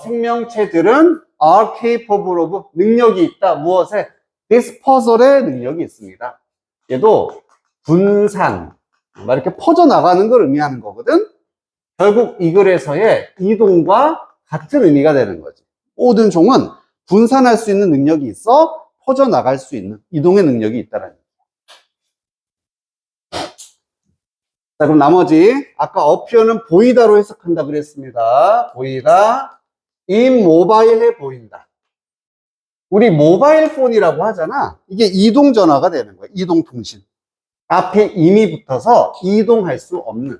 생명체들은 are capable of 능력이 있다. 무엇에? disposal의 능력이 있습니다. 얘도 분산, 이렇게 퍼져나가는 걸 의미하는 거거든. 결국 이 글에서의 이동과 같은 의미가 되는 거지. 모든 종은 분산할 수 있는 능력이 있어 퍼져나갈 수 있는 이동의 능력이 있다라는 거예요. 자, 그럼 나머지 아까 appear는 보이다로 해석한다 그랬습니다. 보이다, immobile해 보인다. 우리 모바일 폰이라고 하잖아. 이게 이동 전화가 되는 거예요. 이동 통신. 앞에 im이 붙어서 이동할 수 없는,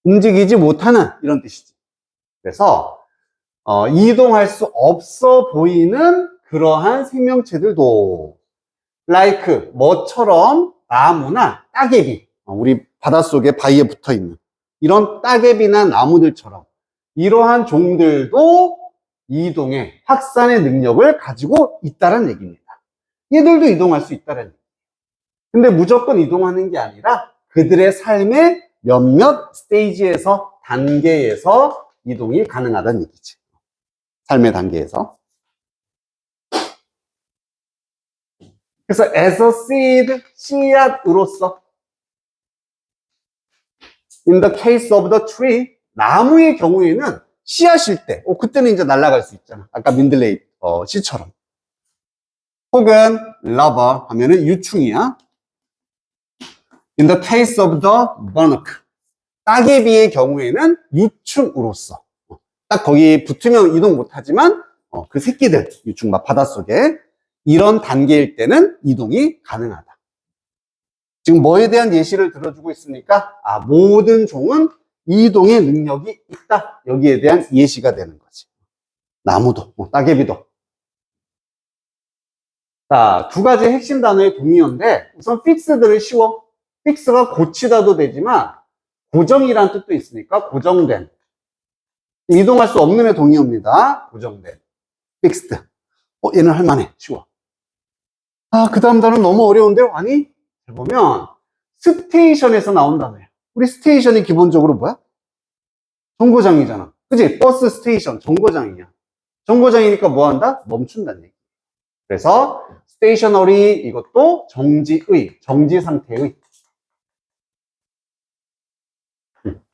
움직이지 못하는 이런 뜻이지. 그래서 이동할 수 없어 보이는 그러한 생명체들도 like 뭐처럼 나무나 따개비, 우리 바닷속에 바위에 붙어있는 이런 따개비나 나무들처럼 이러한 종들도 이동의 확산의 능력을 가지고 있다는 얘기입니다. 얘들도 이동할 수 있다는 얘기예요. 근데 무조건 이동하는 게 아니라 그들의 삶의 몇몇 스테이지에서, 단계에서 이동이 가능하다는 얘기지. 삶의 단계에서. 그래서 as a seed, 씨앗으로서 in the case of the tree, 나무의 경우에는 씨앗일 때, 그때는 이제 날아갈 수 있잖아. 아까 민들레이 씨처럼. 혹은 lover 하면은 유충이야. In the case of the monarch, 따개비의 경우에는 유충으로서. 딱 거기 붙으면 이동 못하지만 그 새끼들, 유충 막 바닷속에 이런 단계일 때는 이동이 가능하다. 지금 뭐에 대한 예시를 들어주고 있습니까? 모든 종은 이동의 능력이 있다. 여기에 대한 예시가 되는 거지. 나무도, 따개비도. 자, 두 가지 핵심 단어의 동의어인데, 우선 fixed를 쉬워. fix가 고치다도 되지만, 고정이란 뜻도 있으니까, 고정된. 이동할 수 없는의 동의어입니다. 고정된. fixed. 얘는 할만해. 쉬워. 그 다음 단어는 너무 어려운데? 아니, 보면, 스테이션에서 나온 단어예요. 우리 스테이션이 기본적으로 뭐야? 정거장이잖아. 그치? 버스 스테이션, 정거장이야. 정거장이니까 뭐 한다? 멈춘다는 얘기. 그래서, 스테이셔너리, 이것도 정지의, 정지 상태의.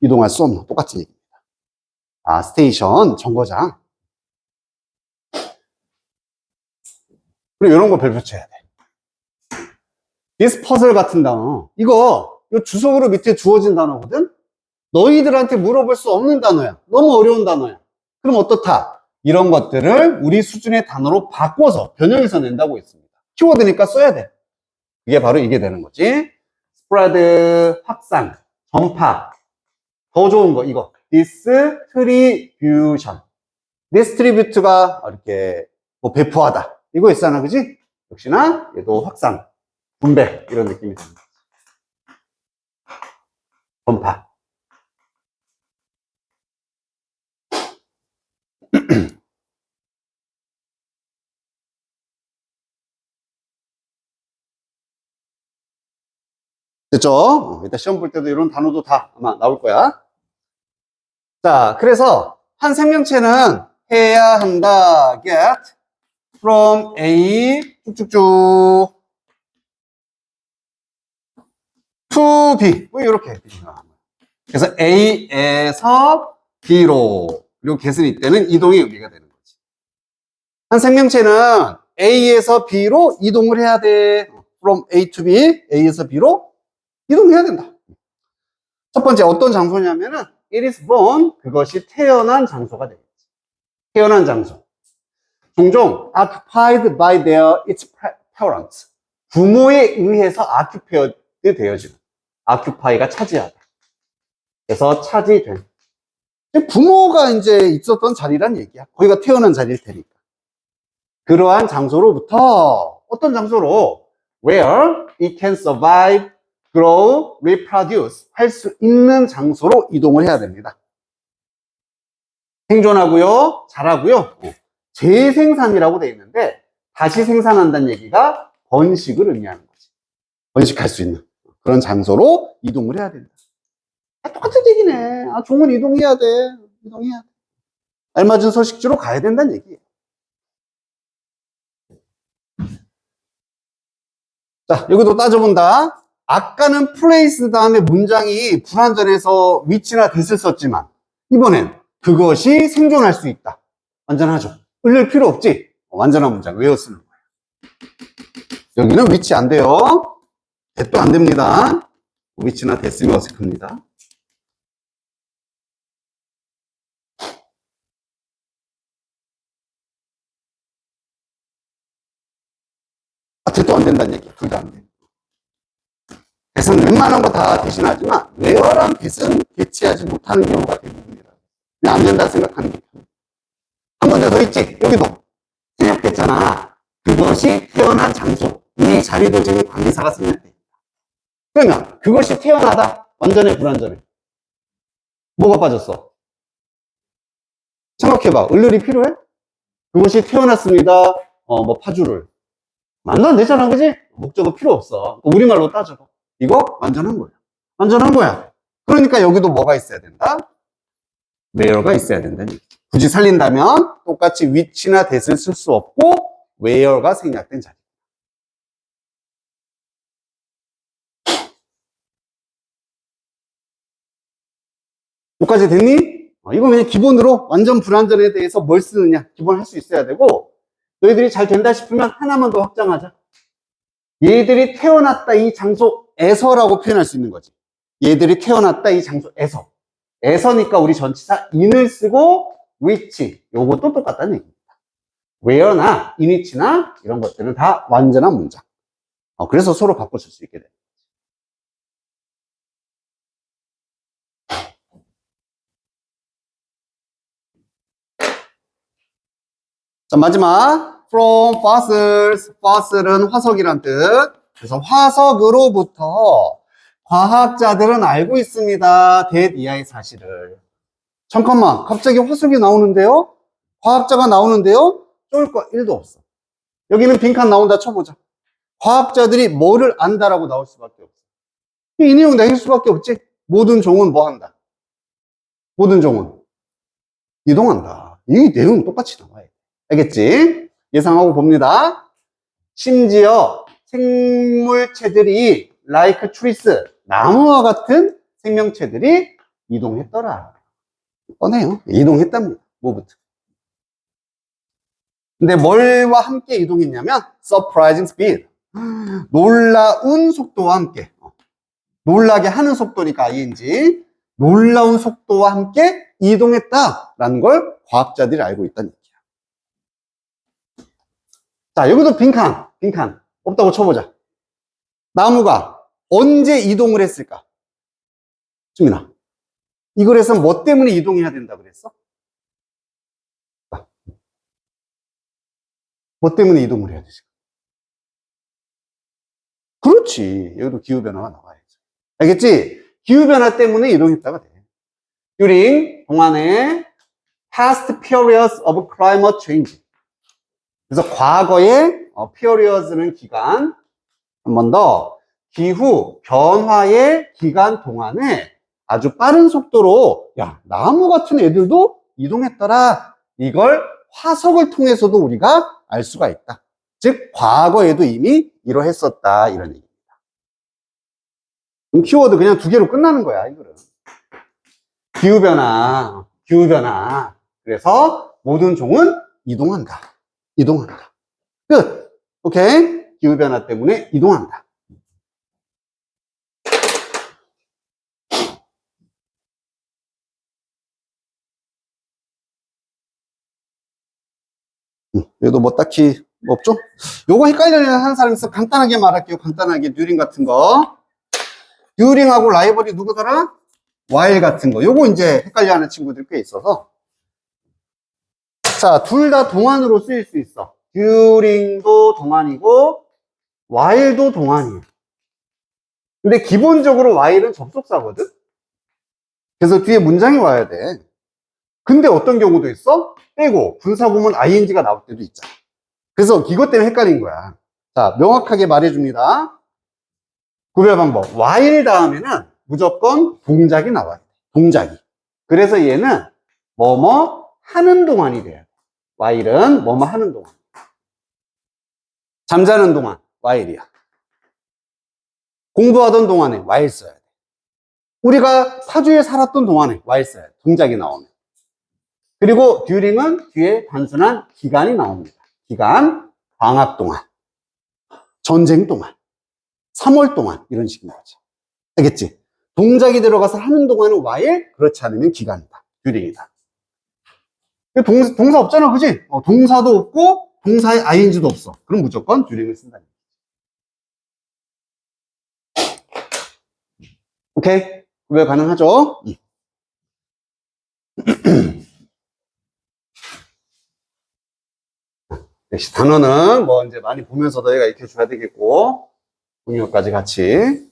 이동할 수 없는, 똑같은 얘기입니다. 스테이션, 정거장. 그리고 이런 거 별표 쳐야 돼. disposal 같은 단어. 이거 주석으로 밑에 주어진 단어거든? 너희들한테 물어볼 수 없는 단어야. 너무 어려운 단어야. 그럼 어떻다? 이런 것들을 우리 수준의 단어로 바꿔서 변형해서 낸다고 했습니다. 키워드니까 써야 돼. 이게 바로 이게 되는 거지. spread, 확산, 전파. 더 좋은 거, 이거. distribution. distribute가 이렇게 배포하다. 이거 있잖아, 그지? 역시나 얘도 확산, 분배 이런 느낌이 듭니다. 전파. 됐죠? 이따 시험 볼 때도 이런 단어도 다 아마 나올 거야. 자, 그래서 한 생명체는 해야 한다. get from A 쭉쭉쭉 to B. 이렇게. 그래서 A에서 B로. 그리고 get은 이때는 이동의 의미가 되는 거지. 한 생명체는 A에서 B로 이동을 해야 돼. from A to B. A에서 B로 이동해야 된다. 첫 번째 어떤 장소냐면은 it is born, 그것이 태어난 장소가 되겠지. 태어난 장소. 종종 occupied by its parents. 부모에 의해서 occupied 되어지는. occupy가 차지하다. 그래서 차지된. 부모가 이제 있었던 자리란 얘기야. 거기가 태어난 자리일 테니까. 그러한 장소로부터 어떤 장소로 where it can survive, grow, reproduce 할 수 있는 장소로 이동을 해야 됩니다. 생존하고요, 자라고요, 재생산이라고 되어 있는데 다시 생산한다는 얘기가 번식을 의미하는 거지. 번식할 수 있는 그런 장소로 이동을 해야 된다. 똑같은 얘기네. 종은 이동해야 돼. 이동해야 돼. 알맞은 서식지로 가야 된다는 얘기예요. 자, 여기도 따져본다. 아까는 place 다음에 문장이 불완전해서 위치나 뜻을 썼지만 이번엔 그것이 생존할 수 있다. 완전하죠. 을릴 필요 없지. 완전한 문장 외워 쓰는 거예요. 여기는 위치 안 돼요. 대도 안 됩니다. 위치나 대 쓰면 어색합니다. 대도 안 된다는 얘기. 둘 다 안 돼. 대선 웬만한 거 다 대신하지만 외어랑 대선 대치하지 못하는 경우가 대부분이다. 그냥 안 된다 생각하는 게 한 군데 더 있지. 여기도 생략됐잖아. 그것이 태어난 장소. 이 자리도 지금 관계사가 생략돼. 그러면 그것이 태어나다. 완전해 불완전해? 뭐가 빠졌어? 생각해봐. 을률이 필요해? 그것이 태어났습니다. 뭐 파주를. 말도 안 되잖아, 그지? 목적어 필요 없어. 우리말로 따져. 이거 완전한 거야. 완전한 거야. 그러니까 여기도 뭐가 있어야 된다? where가 있어야 된다는 얘기. 굳이 살린다면 똑같이 위치나 that을 쓸 수 없고 where가 생략된 자리. 여기까지 됐니? 이거 그냥 기본으로 완전 불완전에 대해서 뭘 쓰느냐 기본 할 수 있어야 되고, 너희들이 잘 된다 싶으면 하나만 더 확장하자. 얘들이 태어났다 이 장소에서라고 표현할 수 있는 거지. 얘들이 태어났다 이 장소에서. 에서니까 우리 전치사 in을 쓰고 which 요것도 똑같다는 얘기입니다. where나 in which나 이런 것들은 다 완전한 문장. 그래서 서로 바꿔줄 수 있게 돼. 자, 마지막 from fossils. fossil은 화석이란 뜻. 그래서 화석으로부터 과학자들은 알고 있습니다. that 이하의 사실을. 잠깐만, 갑자기 화석이 나오는데요? 과학자가 나오는데요? 쫄 거 1도 없어. 여기는 빈칸 나온다 쳐보자. 과학자들이 뭐를 안다라고 나올 수밖에 없어. 이 내용 내릴 수밖에 없지. 모든 종은 뭐 한다? 모든 종은 이동한다. 이 내용은 똑같이 나와야 돼. 알겠지? 예상하고 봅니다. 심지어 생물체들이 like trees, 나무와 같은 생명체들이 이동했더라. 뻔해요. 이동했답니다. 뭐부터. 근데 뭘와 함께 이동했냐면 surprising speed. 놀라운 속도와 함께. 놀라게 하는 속도니까 ing. 놀라운 속도와 함께 이동했다라는 걸 과학자들이 알고 있다는 얘기야. 자, 여기도 빈칸 없다고 쳐보자. 나무가 언제 이동을 했을까? 수민아, 이 글에서 뭐 때문에 이동해야 된다 그랬어? 뭐 때문에 이동을 해야 되지? 그렇지. 여기도 기후변화가 나와야지. 알겠지? 기후변화 때문에 이동했다가 돼. During 동안의 past periods of climate change. 그래서 과거의 periods는 기간, 한 번 더 기후 변화의 기간 동안에 아주 빠른 속도로 나무 같은 애들도 이동했더라. 이걸 화석을 통해서도 우리가 알 수가 있다. 즉 과거에도 이미 이러했었다 이런 얘기입니다. 그럼 키워드 그냥 두 개로 끝나는 거야. 이거는 기후변화. 그래서 모든 종은 이동한다. 끝. 오케이. 기후변화 때문에 이동한다. 여기도 뭐 딱히 없죠? 요거 헷갈려하는 사람 있어. 간단하게 말할게요. 간단하게 듀링 같은 거. 듀링하고 라이벌이 누구더라? while 같은 거. 요거 이제 헷갈려 하는 친구들 꽤 있어서. 자, 둘 다 동안으로 쓰일 수 있어. during도 동안이고, while도 동안이에요. 근데 기본적으로 while은 접속사거든? 그래서 뒤에 문장이 와야 돼. 근데 어떤 경우도 있어? 빼고, 분사구문 ing가 나올 때도 있잖아. 그래서 이것 때문에 헷갈린 거야. 자, 명확하게 말해줍니다. 구별 방법. while 다음에는 무조건 동작이 나와야 돼. 동작이. 그래서 얘는 뭐뭐 하는 동안이 돼야 돼. while은 뭐뭐 하는 동안. 잠자는 동안 while이야. 공부하던 동안에 while 써야 돼. 우리가 파주에 살았던 동안에 while 써야 돼. 동작이 나오면. 그리고 during은 뒤에 단순한 기간이 나옵니다. 기간, 방학 동안, 전쟁 동안, 3월 동안 이런 식인 거지. 알겠지? 동작이 들어가서 하는 동안은 while, 그렇지 않으면 기간이다. during이다. 동사 없잖아, 그지? 동사도 없고 동사에 ing도 없어. 그럼 무조건 during을 쓴다. 오케이? 구별 가능하죠? 역시 단어는 뭐 이제 많이 보면서 너희가 익혀줘야 되겠고, 응용까지 같이.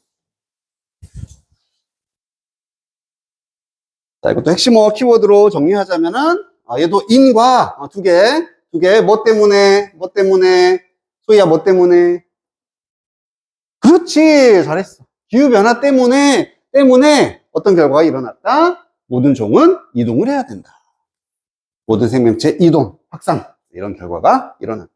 자, 이것도 핵심어 키워드로 정리하자면은, 얘도 in과 두 개, 뭐 때문에, 소희야, 뭐 때문에? 그렇지, 잘했어. 기후변화 때문에 어떤 결과가 일어났다? 모든 종은 이동을 해야 된다. 모든 생명체 이동, 확산, 이런 결과가 일어났다.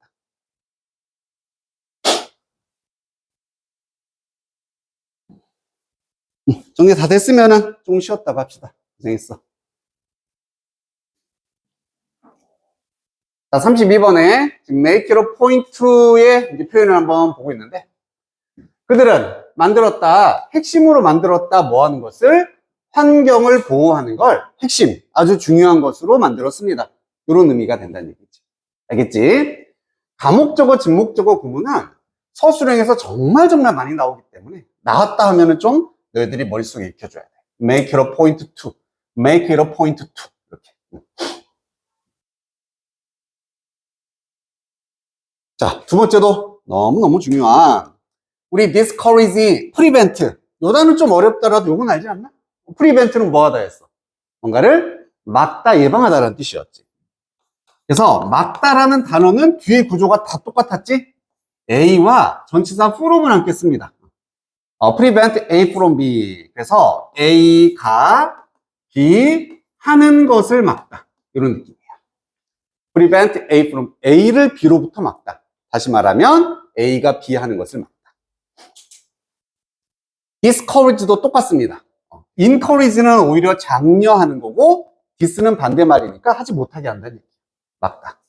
정리 다 됐으면은 좀 쉬었다고 합시다. 고생했어. 자, 32번에 지금 make it a point의 표현을 한번 보고 있는데, 그들은 만들었다, 핵심으로 만들었다, 뭐 하는 것을? 환경을 보호하는 걸 핵심, 아주 중요한 것으로 만들었습니다. 이런 의미가 된다는 얘기지. 알겠지? 가목적어, 직목적어 구문은 서술형에서 정말 많이 나오기 때문에 나왔다 하면은 좀 너희들이 머릿속에 익혀줘야 돼. make it a point to, make it a point to. 이렇게. 자, 두 번째도 너무너무 중요한 우리 discourage, prevent. 요 단어는 좀 어렵더라도 요건 알지 않나? prevent는 뭐 하다 했어? 뭔가를 막다, 예방하다라는 뜻이었지. 그래서 막다라는 단어는 뒤에 구조가 다 똑같았지? A와 전치사 from을 함께 씁니다. prevent A from B. 그래서 A가 B 하는 것을 막다. 이런 느낌이에요. prevent A from A를 B로부터 막다. 다시 말하면 A가 B 하는 것을 막다. discourage도 똑같습니다. encourage는 오히려 장려하는 거고 dis는 반대말이니까 하지 못하게 한다는 얘기예요. 막다.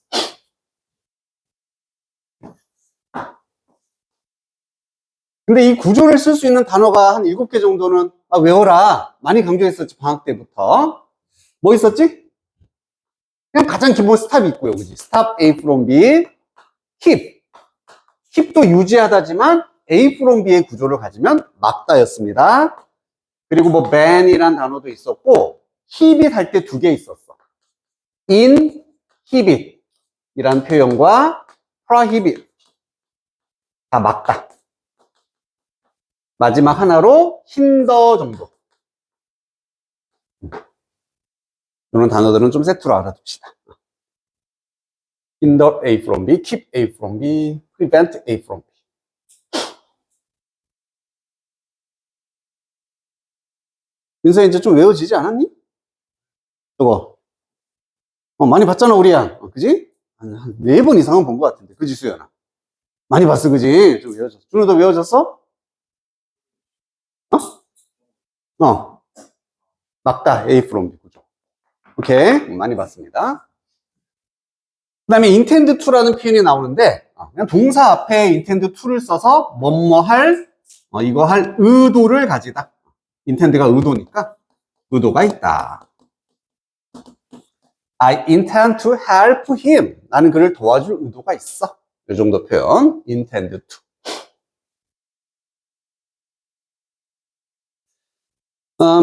근데 이 구조를 쓸 수 있는 단어가 한 7개 정도는 외워라. 많이 강조했었지, 방학 때부터. 뭐 있었지? 그냥 가장 기본 스탑이 있고요. 그지? stop A from B, keep. keep도 유지하다지만 A from B의 구조를 가지면 막다였습니다. 그리고 뭐 ban이란 단어도 있었고, keepit 할 때 2개 있었어. inhibit 이란 표현과 prohibit. 다 막다. 마지막 하나로 hinder 정도. 이런 단어들은 좀 세트로 알아둡시다. hinder A from B, keep A from B, prevent A from B. 민서 이제 좀 외워지지 않았니? 저거. 많이 봤잖아, 우리야. 그지? 한 4번 이상은 본 것 같은데. 그지, 수연아? 많이 봤어, 그지? 좀 외워졌어. 준호도 외워졌어? 막다. A from B 구조. 오케이. 많이 봤습니다. 그 다음에 intend to라는 표현이 나오는데, 그냥 동사 앞에 intend to를 써서 뭐뭐 할, 이거 할 의도를 가지다. intend가 의도니까, 의도가 있다. I intend to help him. 나는 그를 도와줄 의도가 있어. 이 정도 표현. intend to.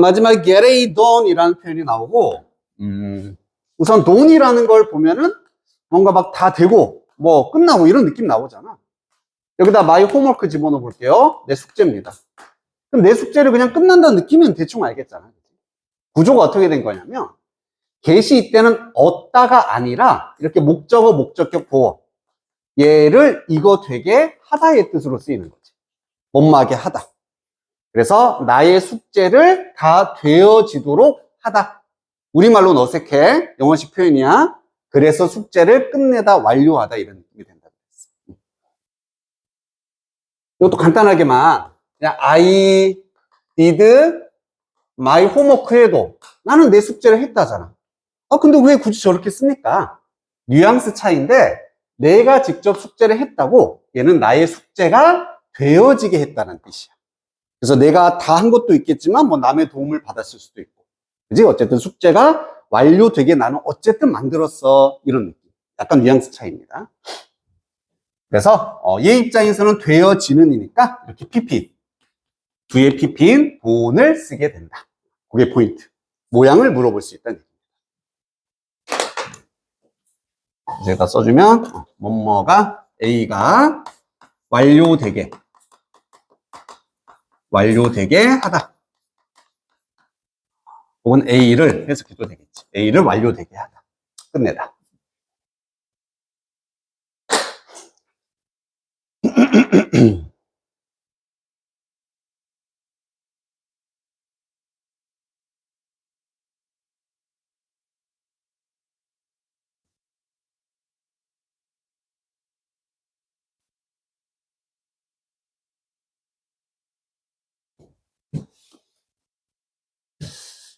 마지막에 get it done 이라는 표현이 나오고, 우선 done이라는 걸 보면은 뭔가 막 다 되고, 뭐 끝나고 이런 느낌 나오잖아. 여기다 my homework 집어넣어 볼게요. 내 숙제입니다. 그럼 내 숙제를 그냥 끝난다는 느낌은 대충 알겠잖아. 구조가 어떻게 된 거냐면, get이 이때는 얻다가 아니라 이렇게 목적어, 목적격, 보어. 얘를 이거 되게 하다의 뜻으로 쓰이는 거지. 못마게 하다. 그래서 나의 숙제를 다 되어지도록 하다. 우리말로는 어색해. 영어식 표현이야. 그래서 숙제를 끝내다 완료하다 이런 느낌이 된다고 했어. 이것도 간단하게만 그냥 I did my homework 해도 나는 내 숙제를 했다잖아. 근데 왜 굳이 저렇게 씁니까? 뉘앙스 차이인데 내가 직접 숙제를 했다고 얘는 나의 숙제가 되어지게 했다는 뜻이야. 그래서 내가 다 한 것도 있겠지만 뭐 남의 도움을 받았을 수도 있고, 그지? 어쨌든 숙제가 완료되게 나는 어쨌든 만들었어 이런 느낌. 약간 뉘앙스 차이입니다. 그래서 얘 입장에서는 되어지는이니까 이렇게 PP 뒤에 PP인 본을 쓰게 된다. 그게 포인트. 모양을 물어볼 수 있다는 얘기입니다. 이제 다 써주면 뭐뭐가 A가 완료되게 하다. 혹은 A를 해석해도 되겠지. A를 완료되게 하다. 끝내다.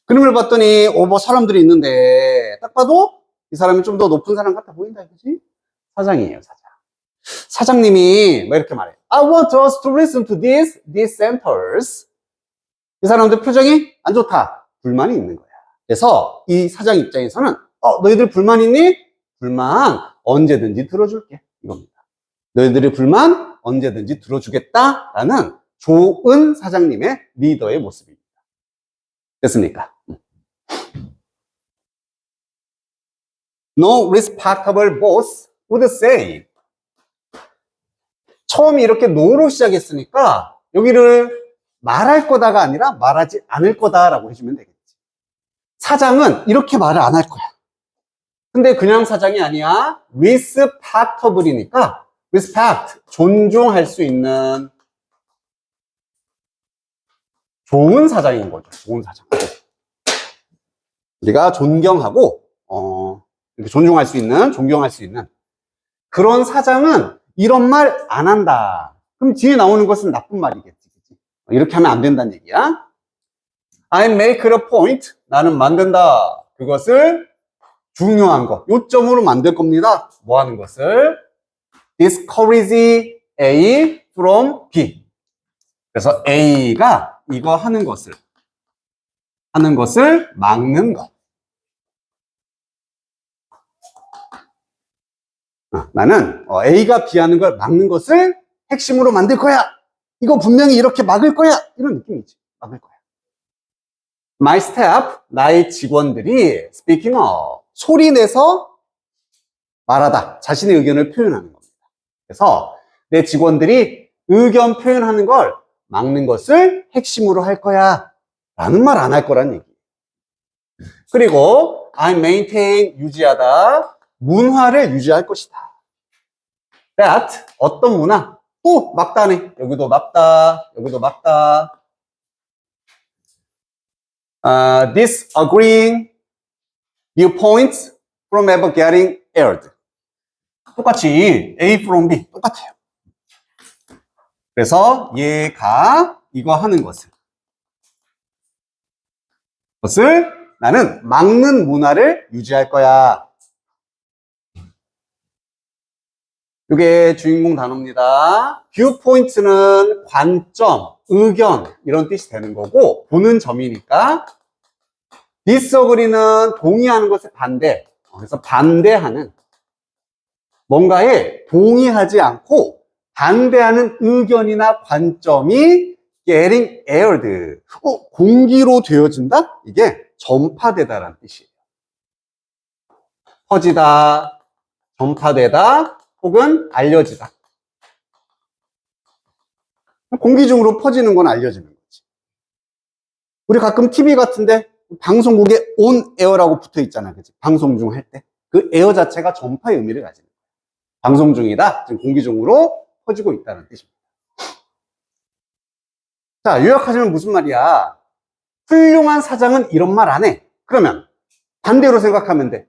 그림을 봤더니 뭐 사람들이 있는데 딱 봐도 이 사람이 좀 더 높은 사람 같아 보인다, 그지? 사장이에요, 사장. 사장님이 뭐 이렇게 말해. I want us to listen to these dissenters. 이 사람들 표정이 안 좋다. 불만이 있는 거야. 그래서 이 사장 입장에서는 너희들 불만 있니? 불만 언제든지 들어줄게. 이겁니다. 너희들의 불만 언제든지 들어주겠다라는 좋은 사장님의 리더의 모습입니다. 됐습니까? No respectable boss would say. 처음에 이렇게 no로 시작했으니까 여기를 말할 거다가 아니라 말하지 않을 거다라고 해주면 되겠지. 사장은 이렇게 말을 안 할 거야. 근데 그냥 사장이 아니야. respectable이니까 respect, 존중할 수 있는 좋은 사장인 거죠. 좋은 사장. 우리가 존경하고 이렇게 존중할 수 있는, 존경할 수 있는 그런 사장은 이런 말 안 한다. 그럼 뒤에 나오는 것은 나쁜 말이겠지. 이렇게 하면 안 된다는 얘기야. I make a point. 나는 만든다. 그것을 중요한 거, 요점으로 만들 겁니다. 뭐 하는 것을? discourage A from B. 그래서 A가 이거 하는 것을 막는 것. 나는 A가 B 하는 걸 막는 것을 핵심으로 만들 거야. 이거 분명히 이렇게 막을 거야. 이런 느낌이지. 막을 거야. My staff, 나의 직원들이 speaking up, 소리 내서 말하다. 자신의 의견을 표현하는 겁니다. 그래서 내 직원들이 의견 표현하는 걸 막는 것을 핵심으로 할 거야. 라는 말 안 할 거란 얘기. 그리고 I maintain, 유지하다. 문화를 유지할 것이다. That, 어떤 문화? 또 막다네. 여기도 막다. 여기도 막다. Disagreeing viewpoints from ever getting aired. 똑같이 A from B 똑같아요. 그래서 얘가 이거 하는 것을 나는 막는 문화를 유지할 거야. 이게 주인공 단어입니다. viewpoint는 관점, 의견 이런 뜻이 되는 거고 보는 점이니까 disagree는 동의하는 것의 반대. 그래서 반대하는 뭔가에 동의하지 않고 반대하는 의견이나 관점이 getting aired. 공기로 되어진다? 이게 전파되다라는 뜻이에요. 퍼지다, 전파되다, 혹은 알려지다. 공기 중으로 퍼지는 건 알려지는 거지. 우리 가끔 TV 같은데 방송국에 on air라고 붙어 있잖아. 그치? 방송 중 할 때. 그 에어 자체가 전파의 의미를 가지는 거예요. 방송 중이다. 지금 공기 중으로 퍼지고 있다는 뜻입니다. 자, 요약하자면 무슨 말이야? 훌륭한 사장은 이런 말 안 해. 그러면 반대로 생각하면 돼.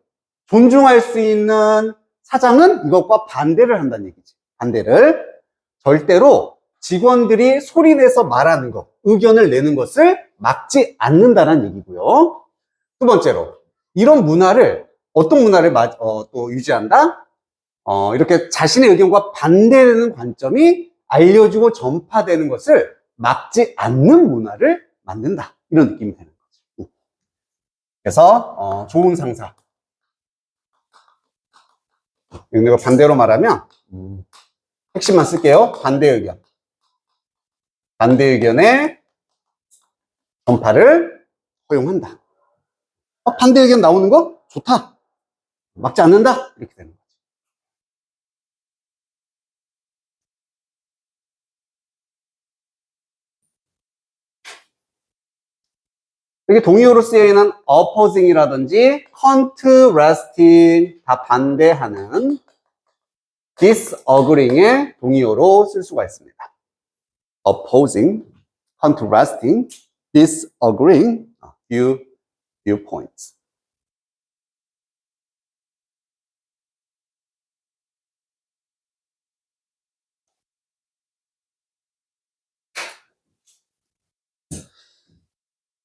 존중할 수 있는 사장은 이것과 반대를 한다는 얘기지. 반대를. 절대로 직원들이 소리내서 말하는 것, 의견을 내는 것을 막지 않는다는 얘기고요. 두 번째로, 이런 문화를, 어떤 문화를 또 유지한다? 이렇게 자신의 의견과 반대되는 관점이 알려지고 전파되는 것을 막지 않는 문화를 만든다. 이런 느낌이 되는 거죠. 그래서 좋은 상사. 내가 반대로 말하면 핵심만 쓸게요. 반대 의견. 반대 의견의 전파를 허용한다. 반대 의견 나오는 거 좋다. 막지 않는다. 이렇게 되는 거죠. 여기 동의어로 쓰여 있는 opposing이라든지 contrasting 다 반대하는, disagreeing의 동의어로 쓸 수가 있습니다. opposing, contrasting, disagreeing viewpoints.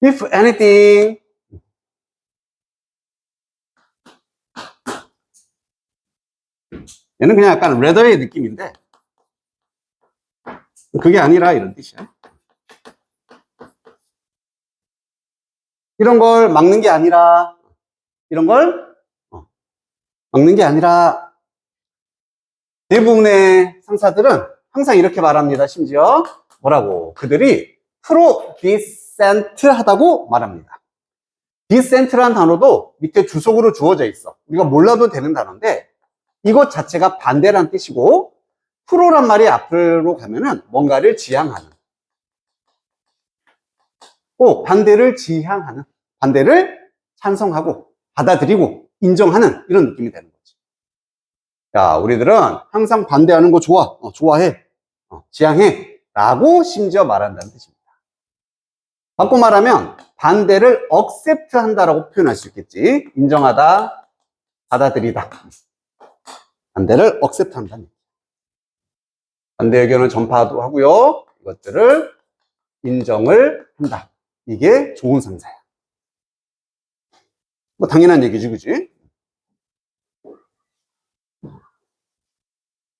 If anything, 얘는 그냥 약간 rather의 느낌인데 그게 아니라 이런 뜻이야. 이런 걸 막는 게 아니라, 이런 걸 막는 게 아니라, 대부분의 상사들은 항상 이렇게 말합니다. 심지어 뭐라고? 그들이 프로-디센트하다고 말합니다. 디센트라는 단어도 밑에 주석으로 주어져 있어. 우리가 몰라도 되는 단어인데 이것 자체가 반대란 뜻이고, 프로란 말이 앞으로 가면은 뭔가를 지향하는, 반대를 지향하는, 반대를 찬성하고 받아들이고 인정하는 이런 느낌이 되는 거지. 자, 우리들은 항상 반대하는 거 좋아, 좋아해, 지향해 라고 심지어 말한다는 뜻입니다. 바꿔 말하면 반대를 accept 한다라고 표현할 수 있겠지. 인정하다, 받아들이다. 반대를 accept 한다는. 반대 의견을 전파도 하고요. 이것들을 인정을 한다. 이게 좋은 상사야. 뭐 당연한 얘기지, 그지?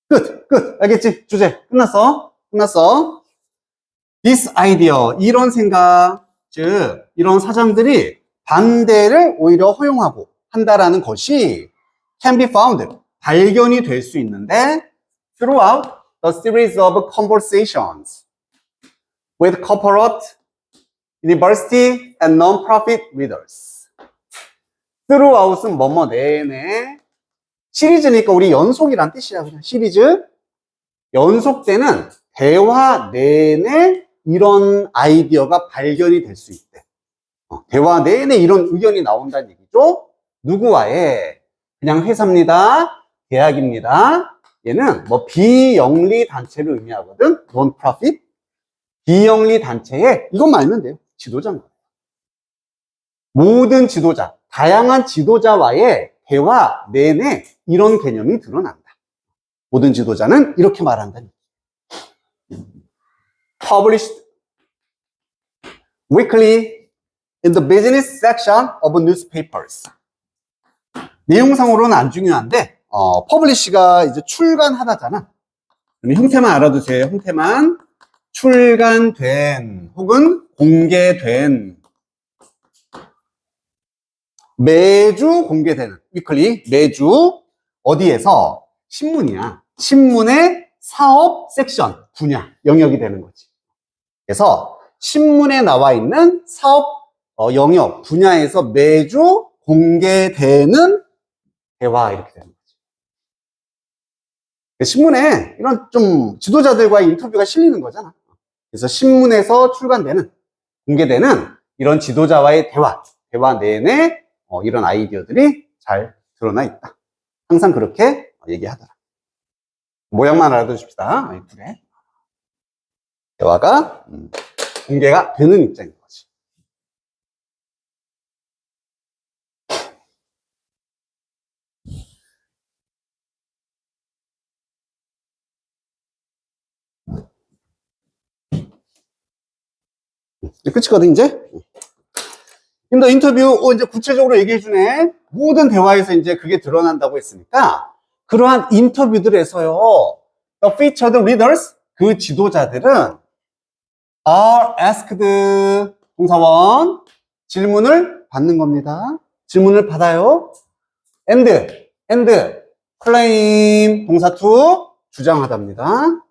끝. 알겠지? 주제 끝났어. This idea, 이런 생각, 즉 이런 사장들이 반대를 오히려 허용하고 한다라는 것이 can be found, 발견이 될 수 있는데 throughout the series of conversations with corporate, university, and non-profit readers. throughout은 뭐뭐 내내, 시리즈니까 우리 연속이란 뜻이야. 그냥 시리즈. 연속되는 대화 내내 이런 아이디어가 발견이 될 수 있대. 대화 내내 이런 의견이 나온다는 얘기죠. 누구와의? 그냥 회사입니다. 계약입니다. 얘는 뭐 비영리 단체를 의미하거든. non-profit. 비영리 단체에 이것만 알면 돼요. 지도자인 거예요. 모든 지도자, 다양한 지도자와의 대화 내내 이런 개념이 드러난다. 모든 지도자는 이렇게 말한다. Published weekly in the business section of newspapers. 내용상으로는 안 중요한데, publish가 이제 출간하다잖아. 형태만 알아두세요. 형태만. 출간된 혹은 공개된, 매주 공개되는, weekly, 매주 어디에서? 신문이야. 신문의 사업 섹션, 분야, 영역이 되는 거지. 그래서 신문에 나와 있는 사업 영역 분야에서 매주 공개되는 대화 이렇게 되는 거죠. 신문에 이런 좀 지도자들과의 인터뷰가 실리는 거잖아. 그래서 신문에서 출간되는, 공개되는 이런 지도자와의 대화 내내 이런 아이디어들이 잘 드러나 있다. 항상 그렇게 얘기하더라. 모양만 알아두십시다. 이 둘의 대화가 공개가 되는 입장인 거지. 끝이거든, 이제? 더 인터뷰, 이제 구체적으로 얘기해주네. 모든 대화에서 이제 그게 드러난다고 했으니까, 그러한 인터뷰들에서요, the featured readers, 그 지도자들은 are asked, 동사원, 질문을 받는 겁니다. 질문을 받아요. and, claim, 동사 to, 주장하답니다.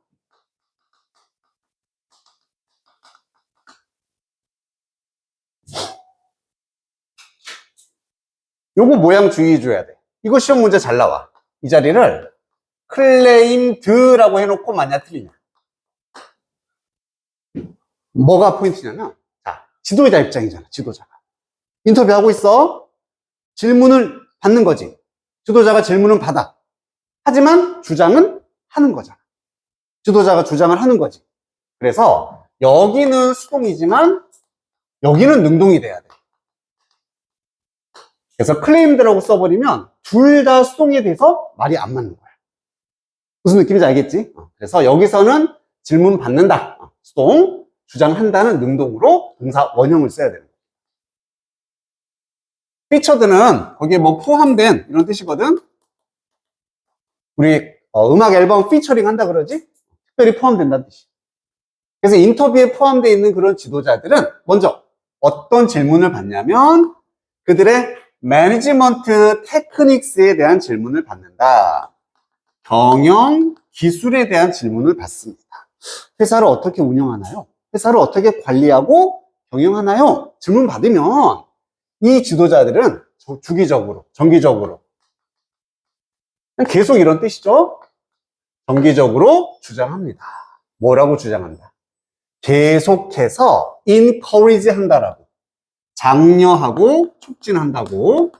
요거 모양 주의해줘야 돼. 이거 시험 문제 잘 나와. 이 자리를 claimed라고 해놓고 만약 틀리냐. 뭐가 포인트냐면, 자, 지도자 입장이잖아, 지도자가. 인터뷰하고 있어. 질문을 받는 거지. 지도자가 질문은 받아. 하지만 주장은 하는 거잖아. 지도자가 주장을 하는 거지. 그래서 여기는 수동이지만 여기는 능동이 돼야 돼. 그래서 claimed라고 써버리면 둘 다 수동에 대해서 말이 안 맞는 거야. 무슨 느낌인지 알겠지? 그래서 여기서는 질문 받는다. 수동, 주장한다는 능동으로 동사 원형을 써야 되는 거야. featured는 거기에 뭐 포함된 이런 뜻이거든. 우리 음악 앨범 피처링 한다 그러지? 특별히 포함된다는 뜻이야. 그래서 인터뷰에 포함되어 있는 그런 지도자들은 먼저 어떤 질문을 받냐면 그들의 매니지먼트 테크닉스에 대한 질문을 받는다. 경영, 기술에 대한 질문을 받습니다. 회사를 어떻게 운영하나요? 회사를 어떻게 관리하고 경영하나요? 질문 받으면 이 지도자들은 주기적으로, 정기적으로 계속 이런 뜻이죠. 정기적으로 주장합니다. 뭐라고 주장한다? 계속해서 encourage 한다라고. 장려하고 촉진한다고.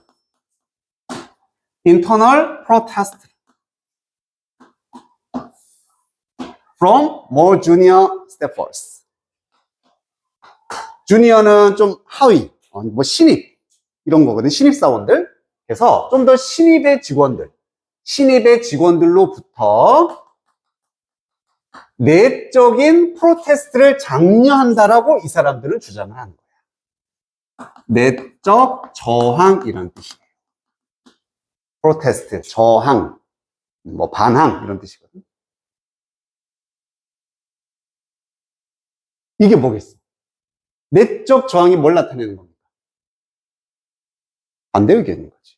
internal protest from more junior staffers. 주니어는 좀 하위, 뭐 신입 이런 거거든. 신입사원들. 그래서 좀 더 신입의 직원들로부터 내적인 프로테스트를 장려한다라고 이 사람들은 주장을 하는 거야. 내적 저항이라는 뜻이에요. 프로테스트, 저항, 뭐 반항 이런 뜻이거든. 이게 뭐겠어? 내적 저항이 뭘 나타내는 겁니까? 반대 의견인 거지.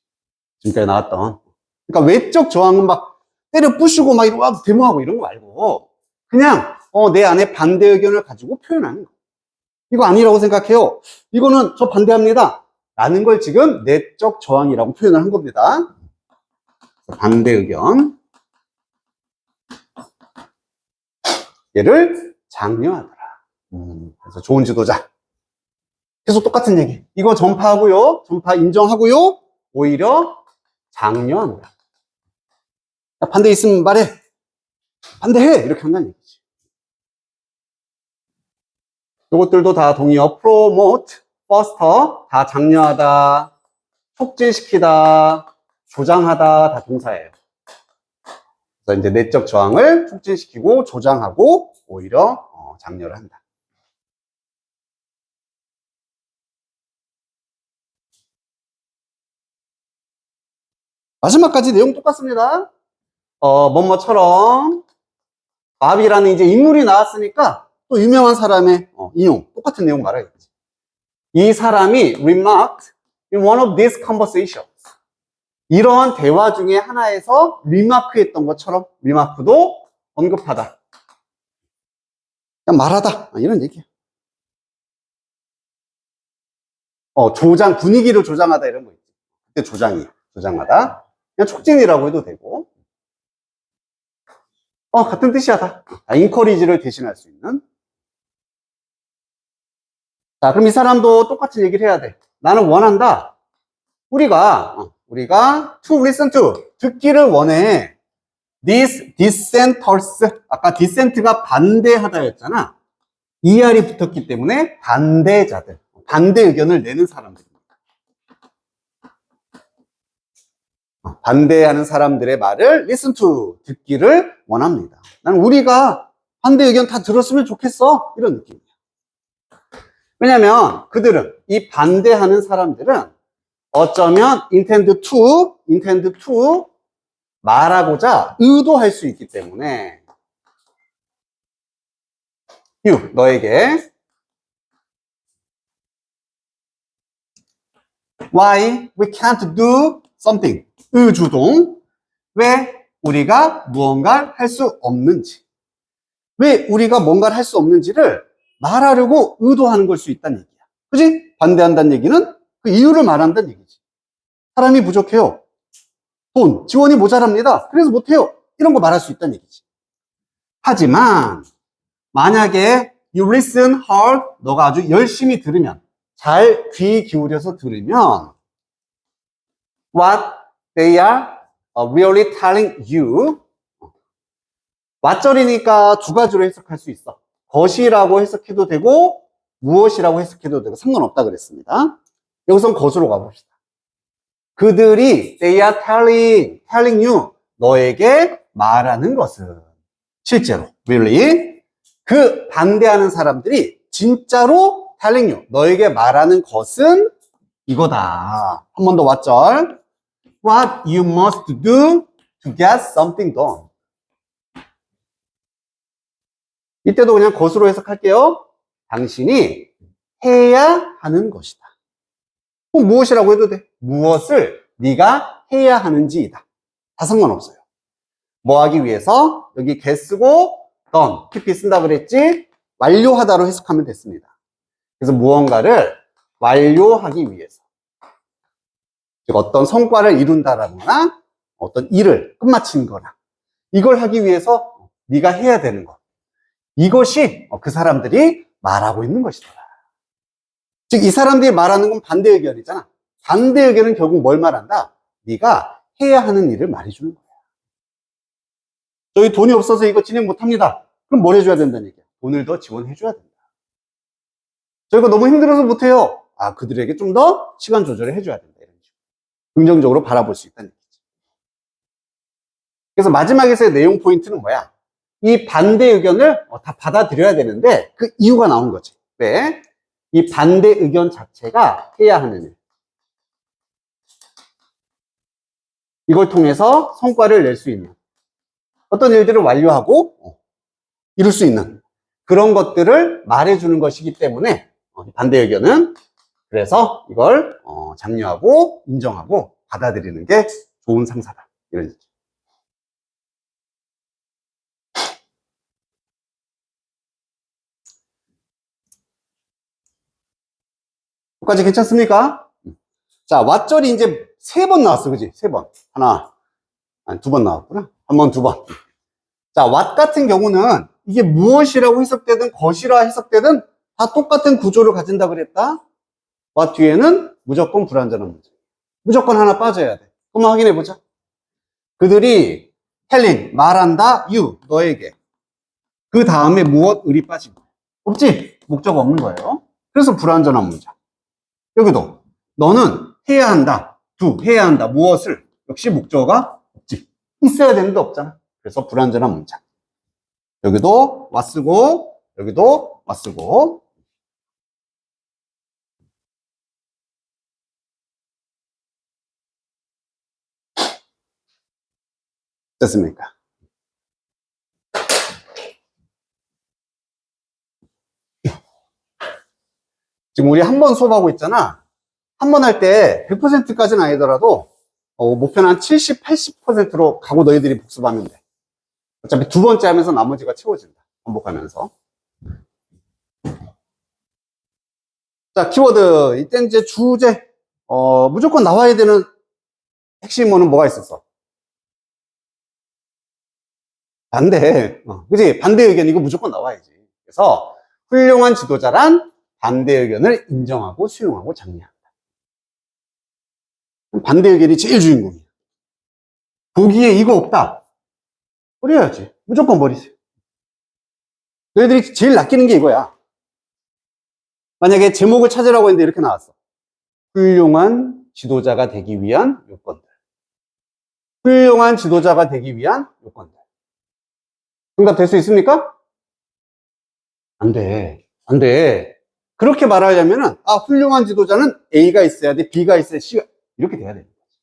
지금까지 나왔던. 그러니까 외적 저항은 막 때려 부수고 막 이러고 데모하고 이런 거 말고 그냥 내 안에 반대 의견을 가지고 표현하는 거. 이거 아니라고 생각해요. 이거는 저 반대합니다. 라는 걸 지금 내적 저항이라고 표현을 한 겁니다. 반대 의견. 얘를 장려하더라. 그래서 좋은 지도자. 계속 똑같은 얘기. 이거 전파하고요. 전파 인정하고요. 오히려 장려한다. 반대 있으면 말해. 반대해. 이렇게 한다는 얘기지. 이것들도 다 동의어. promote, foster, 다 장려하다, 촉진시키다, 조장하다, 다 동사예요. 그래서 이제 내적 저항을 촉진시키고 조장하고 오히려 장려를 한다. 마지막까지 내용 똑같습니다. 뭐뭐처럼 바비라는 이제 인물이 나왔으니까 또 유명한 사람의 인용, 똑같은 내용 말하겠지. 이 사람이 remarked in one of these conversations. 이러한 대화 중에 하나에서 리마크 했던 것처럼 리마크도 언급하다. 그냥 말하다. 이런 얘기야. 조장, 분위기를 조장하다 이런 거 있지. 그때 조장하다. 그냥 촉진이라고 해도 되고. 같은 뜻이야, 다. encourage를 대신할 수 있는. 자, 그럼 이 사람도 똑같은 얘기를 해야 돼. 나는 원한다. 우리가 to listen to, 듣기를 원해. These dissenters, 아까 dissent가 반대하다였잖아. ER이 붙었기 때문에 반대자들, 반대 의견을 내는 사람들입니다. 반대하는 사람들의 말을 listen to, 듣기를 원합니다. 나는 우리가 반대 의견 다 들었으면 좋겠어. 이런 느낌이야. 왜냐면 그들은, 이 반대하는 사람들은 어쩌면 intend to 말하고자 의도할 수 있기 때문에 너에게 why we can't do something 의주동 왜 우리가 무언가를 할 수 없는지 왜 우리가 뭔가를 할 수 없는지를 말하려고 의도하는 걸 수 있다는 얘기야. 그지? 반대한다는 얘기는 그 이유를 말한다는 얘기지. 사람이 부족해요. 돈, 지원이 모자랍니다. 그래서 못해요. 이런 거 말할 수 있다는 얘기지. 하지만 만약에 you listen hard, 너가 아주 열심히 들으면, 잘 귀 기울여서 들으면 what they are really telling you, 왓절이니까 두 가지로 해석할 수 있어. 것이라고 해석해도 되고 무엇이라고 해석해도 되고 상관없다 그랬습니다. 여기선 것으로 가봅시다. 그들이 they are telling you, 너에게 말하는 것은 실제로 really 그 반대하는 사람들이 진짜로 telling you, 너에게 말하는 것은 이거다. 한 번 더 왓절. What you must do to get something done. 이때도 그냥 것으로 해석할게요. 당신이 해야 하는 것이다. 그럼 무엇이라고 해도 돼. 무엇을 네가 해야 하는지이다. 다 상관없어요. 뭐 하기 위해서 여기 get 쓰고 done, PP 쓴다 그랬지? 완료하다로 해석하면 됐습니다. 그래서 무언가를 완료하기 위해서, 즉 어떤 성과를 이룬다라거나 어떤 일을 끝마친 거나 이걸 하기 위해서 네가 해야 되는 것, 이것이 그 사람들이 말하고 있는 것이다. 즉 이 사람들이 말하는 건 반대 의견이잖아. 반대 의견은 결국 뭘 말한다? 네가 해야 하는 일을 말해주는 거야. 저희 돈이 없어서 이거 진행 못합니다. 그럼 뭘 해줘야 된다는 얘기야? 돈을 더 지원해줘야 된다. 저희가 너무 힘들어서 못해요. 그들에게 좀 더 시간 조절을 해줘야 된다. 이런 식으로 긍정적으로 바라볼 수 있다는 얘기지. 그래서 마지막에서의 내용 포인트는 뭐야? 이 반대 의견을 다 받아들여야 되는데 그 이유가 나온 거지. 왜? 이 반대 의견 자체가 해야 하는 일. 이걸 통해서 성과를 낼 수 있는 어떤 일들을 완료하고 이룰 수 있는 그런 것들을 말해주는 것이기 때문에 반대 의견은 그래서 이걸 장려하고 인정하고 받아들이는 게 좋은 상사다. 이런 얘기. 여기까지 괜찮습니까? 자, 왓절이 이제 3번 나왔어. 그지? 3번. 하나, 아니, 2번 나왔구나. 한 번, 2번. 자, 왓 같은 경우는 이게 무엇이라고 해석되든 것이라 해석되든 다 똑같은 구조를 가진다 그랬다. 왓 뒤에는 무조건 불완전한 문제. 무조건 하나 빠져야 돼. 한번 확인해 보자. 그들이 telling, 말한다, you, 너에게. 그 다음에 무엇, 을이 빠진 거야. 없지? 목적 없는 거예요. 그래서 불완전한 문장. 여기도 너는 해야 한다, do, 해야 한다, 무엇을. 역시 목적어가 없지. 있어야 되는데 없잖아. 그래서 불완전한 문장. 여기도 왔쓰고 여기도 왔쓰고. 됐습니까? 지금 우리 한 번 수업하고 있잖아. 한 번 할 때 100%까지는 아니더라도 목표는 한 70, 80%로 가고 너희들이 복습하면 돼. 어차피 두 번째 하면서 나머지가 채워진다. 반복하면서. 자, 키워드. 이때 이제 주제. 무조건 나와야 되는 핵심어는 뭐가 있었어? 반대. 그지? 반대 의견, 이거 무조건 나와야지. 그래서, 훌륭한 지도자란 반대 의견을 인정하고 수용하고 장려한다. 반대 의견이 제일 주인공이야. 보기에 이거 없다. 버려야지. 무조건 버리세요. 너희들이 제일 낚이는 게 이거야. 만약에 제목을 찾으라고 했는데 이렇게 나왔어. 훌륭한 지도자가 되기 위한 요건들. 훌륭한 지도자가 되기 위한 요건들. 응답 될 수 있습니까? 안 돼. 안 돼. 그렇게 말하려면은, 훌륭한 지도자는 A가 있어야 돼, B가 있어야 돼, C가, 이렇게 돼야 되는 거지.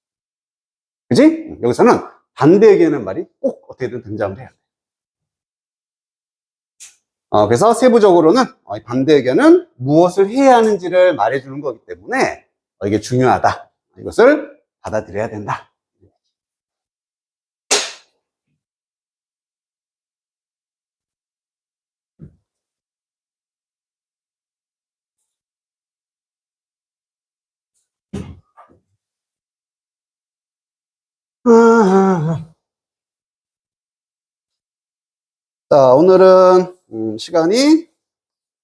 그지? 여기서는 반대 의견의 말이 꼭 어떻게든 등장을 해야 돼. 그래서 세부적으로는 반대 의견은 무엇을 해야 하는지를 말해주는 거기 때문에 이게 중요하다. 이것을 받아들여야 된다. 자, 오늘은 시간이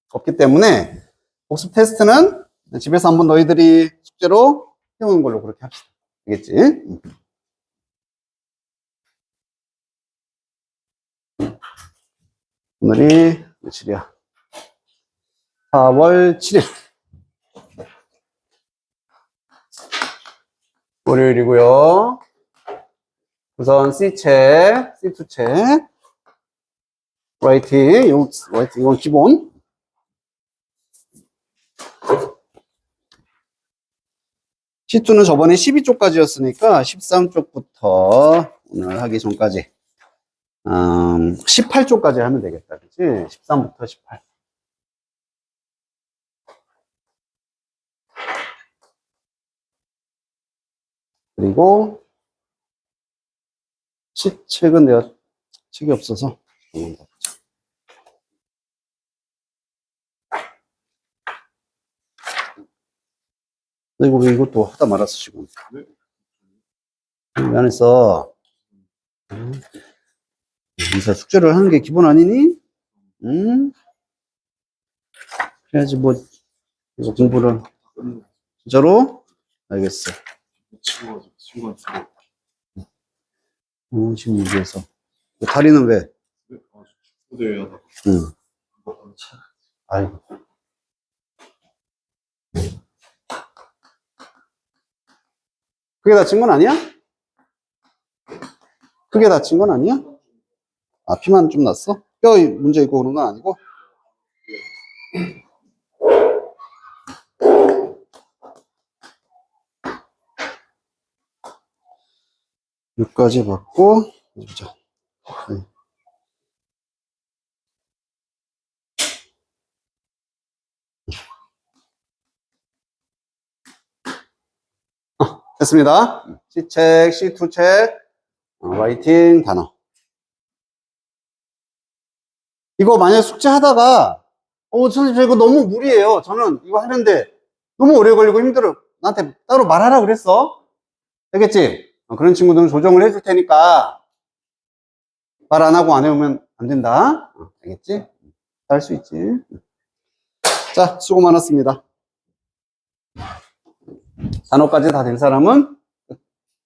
없기 때문에 복습 테스트는 집에서 한번 너희들이 숙제로 해오는 걸로 그렇게 합시다. 알겠지? 오늘이 며칠이야? 4월 7일. 월요일이고요. 우선 C책, C2책. 라이팅, 이건 기본. C2는 저번에 12쪽까지였으니까 13쪽부터 오늘 하기 전까지 18쪽까지 하면 되겠다. 그치? 13부터 18. 그리고 C책은 내가 책이 없어서 이거 왜 이것도 하다 말았어 지금. 미안했어. 인사 숙제를 하는 게 기본 아니니? 그래야지 뭐 이거 공부를 진짜로? 알겠어. 지금 여기에서 다리는 왜? 응. 아이고. 크게 다친 건 아니야? 크게 다친 건 아니야? 피만 좀 났어? 뼈에 문제 있고 그런 건 아니고? 여기까지 받고 보자. 네. 됐습니다. C책, C2책, 라이팅, 단어. 이거 만약에 숙제 하다가, 선생님, 저 이거 너무 무리예요. 저는 이거 하는데 너무 오래 걸리고 힘들어. 나한테 따로 말하라 그랬어. 되겠지? 그런 친구들은 조정을 해줄 테니까 말 안 하고 안 해오면 안 된다. 알겠지? 할 수 있지. 자, 수고 많았습니다. 단어까지 다 된 사람은